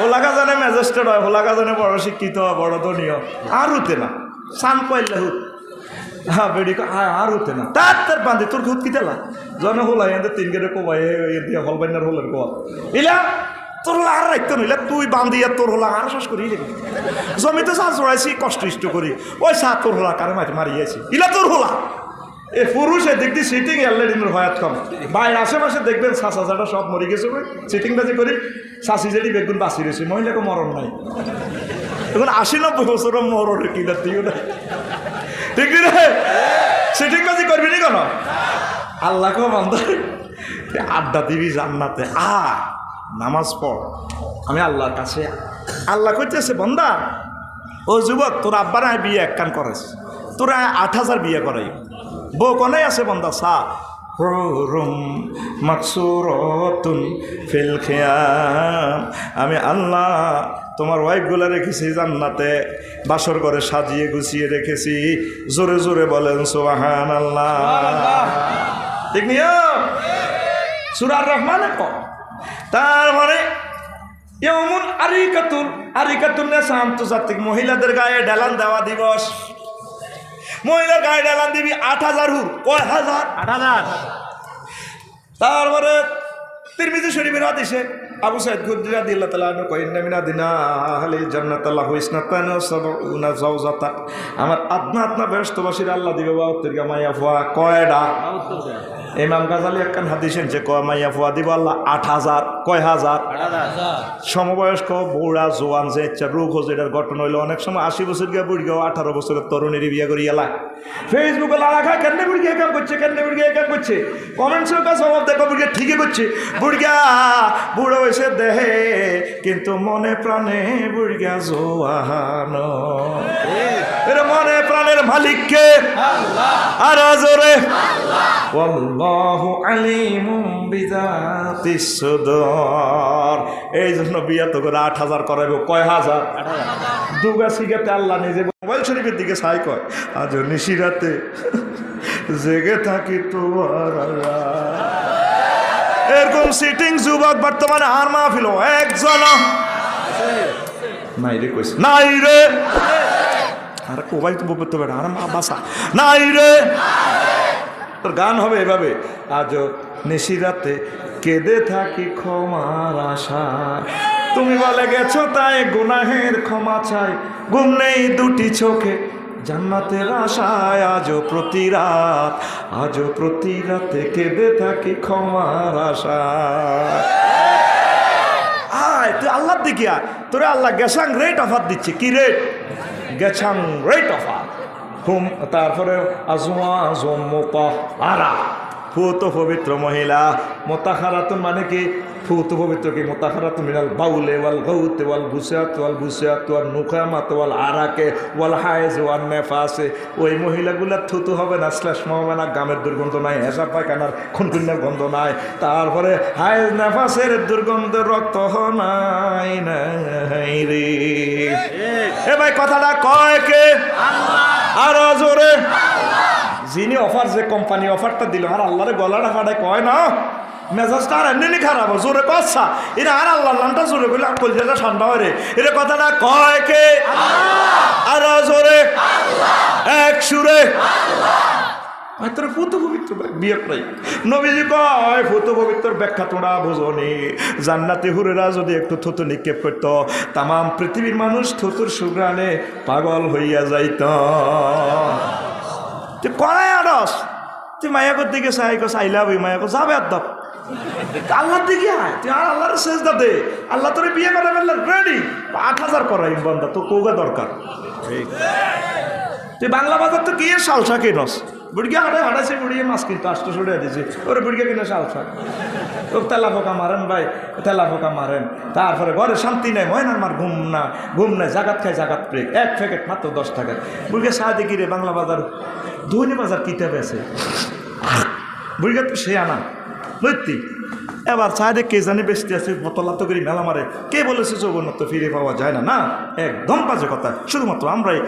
S1: হোলাগা জানে ম্যাজিস্ট্রেট হয় হোলাগা জানে বড় শিক্ষিত হয় বড় ধনীয় আর হতে না সান পাইলে হুত হ্যাঁ বেড়ি আর হতে না তার বান্ধি তোর খুদ কি তেলা জন হোলা এদের 3 গেটে কোবাই হল বাইনার হোলের কোয়া ইলা তোর হোলা আর রাখতে নইলা তুই বান্ধি আর তোর হোলা আর শ্বাস করি জমিতে চা চড়াইছি কষ্ট ইষ্ট করি ওই চা তোর হোলা কারে মারিয়েছি ইলা তোর হোলা এ পুরুষে দেখছি সিটিং এয়ারলাইনের হয়াত কম বাইরে আশেপাশে দেখবেন চাচা সব মরে গেছে সিটিং বাজি করি চাষি যেটি বেগুন বাঁচি রয়েছে মহিলাকে মরণ নাই এখন 80-90 বছরের মরণ কিনা দিও না ঠিক রে সিটিং বাজি করবি নি কেন আল্লাহকে বান্ধব আড্ডা দিবি জান্নাতে নামাজ পড় আমি আল্লাহর কাছে আল্লাহ কইতেছে বন্দা ও যুবক তোর আব্বার বিয়ে এক কান করেছ তোরা 8,000 বিয়ে করাই বউ কনে আছে বন্দা সা হুরুম মাকসুরাতুন ফিল খিয়াম আমি আল্লাহ তোমার ওয়াইফগুলো রেখেছি জান্নাতে বাসর ঘরে সাজিয়ে গুছিয়ে রেখেছি জোরে জোরে বলেন সুবহানাল্লাহ ঠিক নিও সূরা রহমানে ক তারপরে ইয়াউমুন আরিকাতুন নেসা আন্তর্জাতিক মহিলাদের গায়ে ঢালান দেওয়া দিবস মহিলার গায়ে ডালান দিবি 8,000 হুর, কয় হাজার?
S2: 8,000।
S1: তারপরে তিরমিজি শরীফের হাদিসে আবু সাইদ খুদরি রাদিয়াল্লাহু তাআলা আনহু কয় ইন্না মিনা দিনা আহলি জান্নাতাল্লাহু ইসনাতান ওয়া সাবউনা জাওজাতা, আমার আদনা আদনা বেহেশতবাসীর আল্লাহ দিবে 72 মাইয়া ফুয়া। কয়ডা? ইমাম গাজালি একখান হাদিস এনছে কয় মাইয়া ফুয়া দিব আল্লাহ 8,000। কয় হাজার?
S2: 8,000।
S1: সমবয়স্ক বৌড়া জোয়ান যে ইচ্ছা রোগ হচ্ছে এটার গঠন হইলো অনেক সময় 80 বছর গিয়ে বুড়ি গাও 18 বছরের তরুণীর বিয়ে করি এলা ফেসবুকে লাড়া খায় কেন বুড়িয়া কাম করছে, কেন বুড়িয়া কাম করছে, কমেন্টসের কাছে জবাব দেখো বুড়িয়া ঠিকই করছে। বুড়িয়া বুড়ো হয়েছে দেহে কিন্তু মনে প্রাণে বুড়িয়া জোয়ান। এর মনে প্রাণের মালিককে আল্লাহ, আর জোরে আল্লাহু আলিমুম বিযাতিস সুদূর। এই জন্য বিয়া তো করে 8,000 করাইব। কয় হাজার? 8,000। দুগা সিগাতে আল্লাহ নিজে মোবাইল শরীফের দিকে সাই কয় আজ নিশিরাতে জেগে থাকি তোমার আল্লাহ। এরকম সিটিং যুবক বর্তমানে আর মাহফিল একজন নাই রে, কইছে নাই রে, আর কোবাই তো বলতে পারে আর মা বাসা নাই রে। তোর গান হবে এভাবে আজ নিশিরাতে কেঁদে থাকি ক্ষমার আশা, তুমি বলে গেছো তাই গুনাহের ক্ষমা চাই, ঘুম নেই দুটি চোখে জান্নাতের আশায়, আজও প্রতি রাতে কেঁদে থাকি ক্ষমার আশা। আয় তুই আল্লাহর দিকে আয়, তোরে আল্লাহ গেছাং রেট অফার দিচ্ছে। কি রেট? গেছাং রেট অফার। হুম, তারপরে আজওয়াজুম মুতাহহারা, ফুত পবিত্র মহিলা। মুতাহহারাতুন মানে কি? ফুত পবিত্র কি? মুতাহহারাতুন মিনাল বাউলে ওয়াল গাউতে ওয়াল বুসাত ওয়াল নুকামাত ওয়াল আরাকে ওয়াল হায়েজ ওয়াল নেফাসে। ওই মহিলাগুলা থুতু হবে না, শ্লেষ্মা হবে না, গামের দুর্গন্ধ নাই, হেসা পায়খানার খুনখুন্নার গন্ধ নাই, তারপরে হায়েজ নেফাসের দুর্গন্ধ, রক্ত নাই নাই রে। এ ভাই কথাটা কয় কে? আরো জোরে। যিনি অফার, যে কোম্পানি অফারটা দিল আর আল্লাহরে গলাটা ফাটায় কয় না, মেজাজটা আর এমনি খারাপ জোরে কচ্ছা এরা আর আল্লাহ নামটা জোরে বলে কলজাটা ঠান্ডা হয় রে। এটা কথাটা কয় কে? আরো জোরে, এক সুরে। তোর ফুত পবিত্র বিয়ে প্রায় নবীজি কয় ফুত পবিত্র ব্যাখ্যা তোরা বোঝনি। জান্নাতি হুরেরা যদি একটু থুতু নিক্ষেপ করত, তাম পৃথিবীর মানুষ থুতুর সুগ্রানে পাগল হইয়া যাইত। তুই করাই আরস, তুই মায়াকর দিকে চাইলাবি মায়াকো যাবে আর দপ আল্লাহর দিকে আয়, তুই আর আল্লাহর সেজদা দে। আল্লাহ তোর বিয়ে করে ফেললে রেডি। 8,000 করাই বন্ধা তো কোগা দরকার। তুই বাংলা বাজার তো গিয়ে শালসা কিনস, বুড়িয়া হাঁটাইছে বুড়িয়ে মাছ কিনতো 800 টাকা দিয়েছে, ওরে বুড়িয়া কিনে শালসা। ও তেলা ফোকা মারেন ভাই, তেলা ফোকা মারেন। তারপরে ঘরে শান্তি নেই, ময়নার মার ঘুম নাই, জাগাত খায় জাগাত প্রেক, এক প্যাকেট মাত্র 10 টাকা। বুড়িয়া সাহায্যে গিরে বাংলা বাজার ধনী বাজার কিতাব আছে, বুড়িয়া তো সে আনা বুঝতি। এবার চাঁদে কে জানি বেশি আছে, বোতলা তো করি মেলা মারে। কে বলেছে যৌবনত্ব ফিরে পাওয়া যায় না? না, একদম বাজে কথা। শুধুমাত্র আমরাই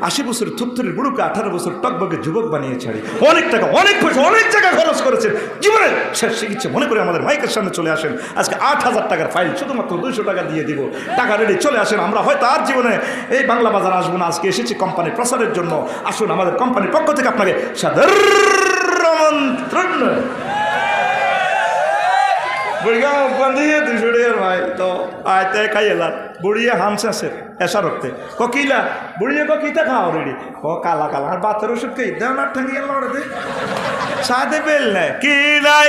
S1: 80 বছর থুত্তরের বুড়োকে 18 বছর টকবকে যুবক বানিয়ে ছাড়ি। অনেক টাকা, অনেক পয়সা, অনেক জায়গায় খরচ করেছেন, জীবনের শেষ চিকিৎসা মনে করে আমাদের মাইকের সামনে চলে আসেন। আজকে 8,000 টাকার ফাইল শুধুমাত্র 200 টাকা দিয়ে দিব, টাকা রেডি, চলে আসেন। আমরা হয়তো আর জীবনে এই বাংলা বাজার আসবো না, আজকে এসেছি কোম্পানির প্রচারের জন্য। আসুন, আমাদের কোম্পানির পক্ষ থেকে আপনাকে সাদর আমন্ত্রণ। বুড়িয়া বান্ধিয়ে 200 টাকার ভাই তো আয়তে খাই এলাম। বুড়িয়ে হামসে আছে এসা রক্তে কিলা বুড়িয়ে কিতা খাওয়া রেডি কালা কালা আর বাতের ওষুধ কে দেওয়ার ঠাঙ্গি লড়ে দে সাথে পেল না কি নাই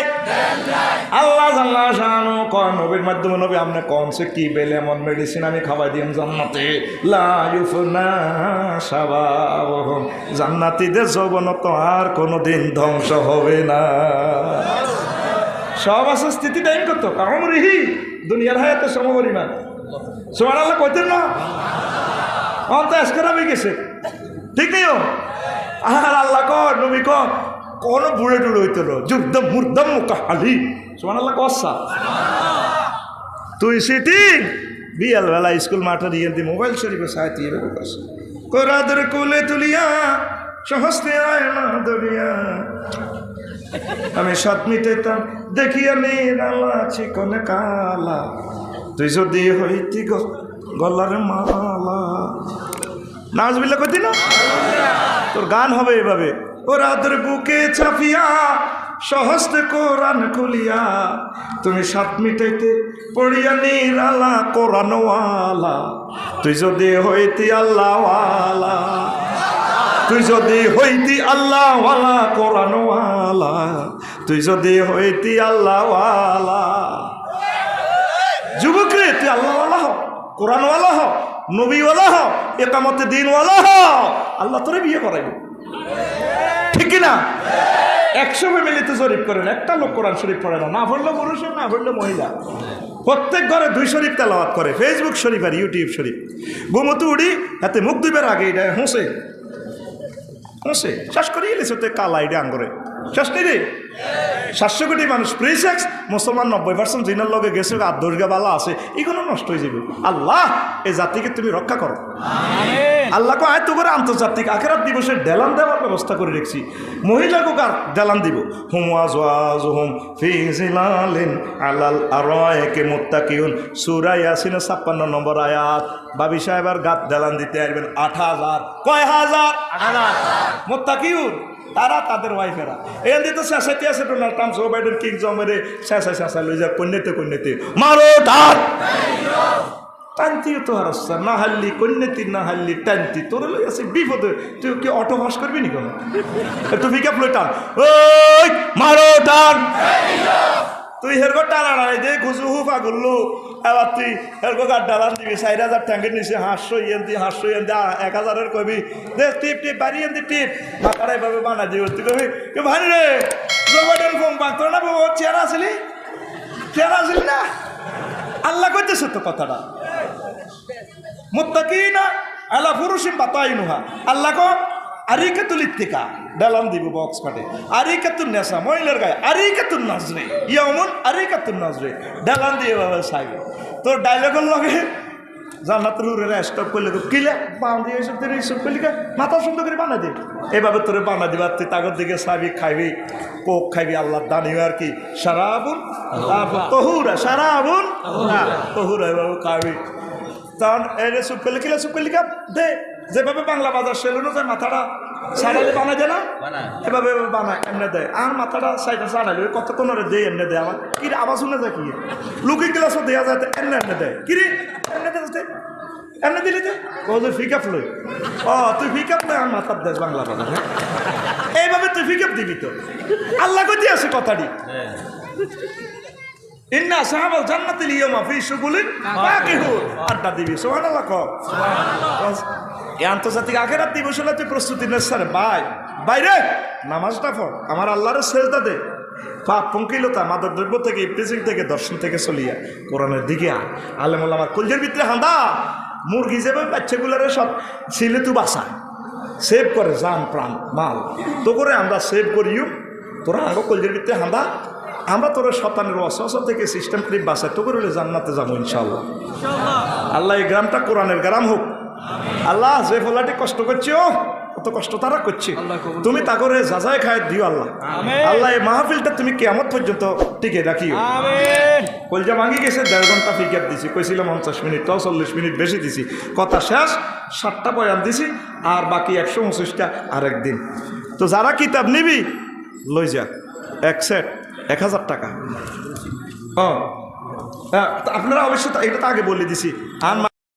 S1: আল্লাহ জাল্লাহ শানু কোন নবীর মাধ্যমে নবী আমনে কোন সে কি বেলে এমন মেডিসিন আমি খাওয়াই দিম জান্নাতে লা ইউফনা শাবাবহুম, জান্নাতীদের যৌবন তো আর কোনোদিন ধ্বংস হবে না। সব আছে স্থিতি টাইম করতো কাম রিহি দুনিয়ার হায়াতে সমপরিমাণ সুবহানাল্লাহ কইতেন না অন্ত আজকাল হয়ে গেছে ঠিক নেই। আর আল্লাহ কর নবী কর কোনো বুড়ে টুড়ে হইতো না যুদ্ধ মুর্দম মুকাহালি সুবহানাল্লাহ কসা তুই সিটি বিয়াল বেলা স্কুল মাঠে দিয়ে দি মোবাইল শরীফে সাথে এভাবে কস কোরাদের কোলে তুলিয়া সহস্তে আয় না দরিয়া আমি সৎ মিটেতাম দেখিয়া নিরালা আছি কোনে কালা তুই যদি হইতি গলার মালা নাউজুবিল্লাহ কইতি না? তোর গান হবে এভাবে, ও রাতের বুকে চাপিয়া সহস্তে কোরআন খুলিয়া তুমি সাত মিটাইতে পড়িয়া নিরালা কোরআনওয়ালা, তুই যদি হইতি আল্লাহওয়ালা, তুই যদি হইতি আল্লাহওয়ালা কোরআনওয়ালা, তুই যদি হইতি আল্লাহওয়ালা। যুবক রে, তুই আল্লাহওয়ালা হ, কোরআনওয়ালা হ, নবীওয়ালা হ, একামতে দিনওয়ালা হ, আল্লাহ তোরে বিয়ে করাইব। ঠিক কিনা? 100 ফ্যামিলিতে জরিপ করেন, একটা লোক কোরআন শরীফ পড়ে না, না পড়লে পুরুষ, না পড়লে মহিলা। প্রত্যেক ঘরে 2 শরীফ তেলাওয়াত করে, ফেসবুক শরীফ আর ইউটিউব শরীফ। ঘুমতু উড়ি হাতে মুখ দুইবার আগে এটা হোসে হোসে শ্বাস করিয়ে এলেছে তো কালা এটা আঙ্গরে শ্বাস নেই রে। 700 কোটি মানুষ প্রিসেক্স, মুসলমান 90% জিনার লগে গেছে, আর দুর্গা বালা আছে, এগুলো নষ্ট হয়ে যাবে। আল্লাহ এই জাতিকে তুমি রক্ষা করো। আল্লাহকে আয়ত্ত করে আন্তর্জাতিক আখেরাত দিবসের ডেলান দেওয়ার ব্যবস্থা করে রেখেছি। মহিলাকে কার ডেলান দিব? হুম আজওয়াজুহুম ফি জিলালিন আলাল আরাইকি মুত্তাকিউন, সূরা ইয়াসিনের 56 নম্বর আয়াত। বাবি সাহেব আর গাত ডেলান দিতে আসবেন 8000। কয় হাজার? 8000 মুত্তাকিউন, তারা তাদের ওয়াইফেরা। এখান দিয়ে তো শেষাইতে আছে ডোনাল্ড ট্রাম্প, জো বাইডেন, কিং জমেরে শেষাই লই যা কন্যাতে মারো ডাক টানতিও তো হারস্তা না হাল্লি কন্যাতি না হাল্লি টানতি তোর লই আছে বিপদে। তুই কি অটো ভাস করবি নি কোনো? একটু পিকআপ লই টান, ওই মারো টান। তুই হেরগো টানা নাই দে খুজু হুফা করলো, এবার তুই হেরগো গার ডালান দিবি 4000 ট্যাঙ্কের নিচে 500 ইয়েন্দি 1000-এর কবি দে টিপ বাড়ি এন্দি টিপ মাথার এইভাবে বানা দিব। তুই কবি ভাই রে জোবাইডেন ফোন বাঁধতো না, চেয়ার আসলি না? আল্লাহ কইতেছে তো কথাটা, মুত্তাকিনা আলা ফুরুশিন বাতাইনুহা। আল্লাহ কো আরিকাতুল ইত্তিকা ডালাম দিব বক্স পাটে, আরিকাতুন নেশা মহিলার গায়ে, আরিকাতুন নাজরে ইয়ামুন আরিকাতুন নাজরে ডালান দিয়ে বাবা সাইব। তোর ডায়লগের লগে জান্নাতের হুরেরা স্টপ করলে কিলে বাম দিয়ে এসব তোর এইসব করলি মাথা সুন্দর করে বানা দিবি। এভাবে তোরে বানা দিবা, তুই তাগর দিকে সাবি খাইবি, কোক খাইবি, আল্লাহ দানিও আর কি সারাবুন তহুরা, সারাবুন তহুরা এভাবে খাইবি। তখন এনে চুপ করলে কিলে চুপ করলি দে, যেভাবে বাংলা বাজার সেলুনও যায় মাথাটা সারালে বানাই দেয় না, এভাবে বানায় এমনি দেয়। আর মাথাটা সাইডে সারালে কতক্ষণ দেয় এমনি দেয়। আমার কি আওয়াজ শুনে যায়, কি লুকিং গ্লাসও দেওয়া যায় এমনি দেয়, কি রে এমনি দেয় এমনি দিলি দে ফিকাপ লই। তুই ফিকাপ নয় আর মাথার দেশ বাংলা বাজার, এইভাবে তুই ফিকাপ দিবি। তো আল্লাহ কই আছে কথাটি, ইন্না সাহাবাল জান্নাতিল ইয়ামা ফি শুগুলিন ফাকিহুন, আড্ডা দিবি। সুবহানাল্লাহ কও। এই আন্তর্জাতিক আখেরাত দিবস হলে তুই প্রস্তুতি নিস স্যার বাইরে নামাজটা পড়, আমার আল্লাহর সেজদা দে, পাপ পঙ্কিলতা মাদকদ্রব্য থেকে ইফটিজিং থেকে দর্শন থেকে চলিয়া কোরআনের দিকে আলেম ওলামা কলজের ভিতরে হাঁদা মুরগি যাবে বাচ্চাগুলোরে সব ছিলে তু বাসা সেভ করে জান প্রাণ মাল তো করে আমরা সেভ করিও। তোরা আগে কলজের ভিতরে হাঁদা, আমরা তোরা শতানের অসহসা থেকে সিস্টেম ক্রিপ বাসায় তো করে জান্নাতে যাবো ইনশাআল্লাহ। আল্লাহ এই গ্রামটা কোরআনের গ্রাম হোক। আল্লাহ যে ফলাটি কষ্ট করছো অত কষ্ট তারা করছে, তুমি তা করে যাচাই খায় দিও আল্লাহ। আল্লাহ এই মাহফিলটা তুমি কিয়ামত পর্যন্ত টিকে রাখিও। কলজা ভাঙি গেছে, 1.5 ঘন্টা ফিকার দিছি, কইছিলাম 50 মিনিট, তাও 40 মিনিট বেশি দিছি, কথা শেষ 7টা বয়ান দিছি, আর বাকি 129টা আরেকদিন। তো যারা কিতাব নিবি লই যা, এক সেট 1000 টাকা। আপনারা অবশ্য এটা তো আগে বলে দিছি। আর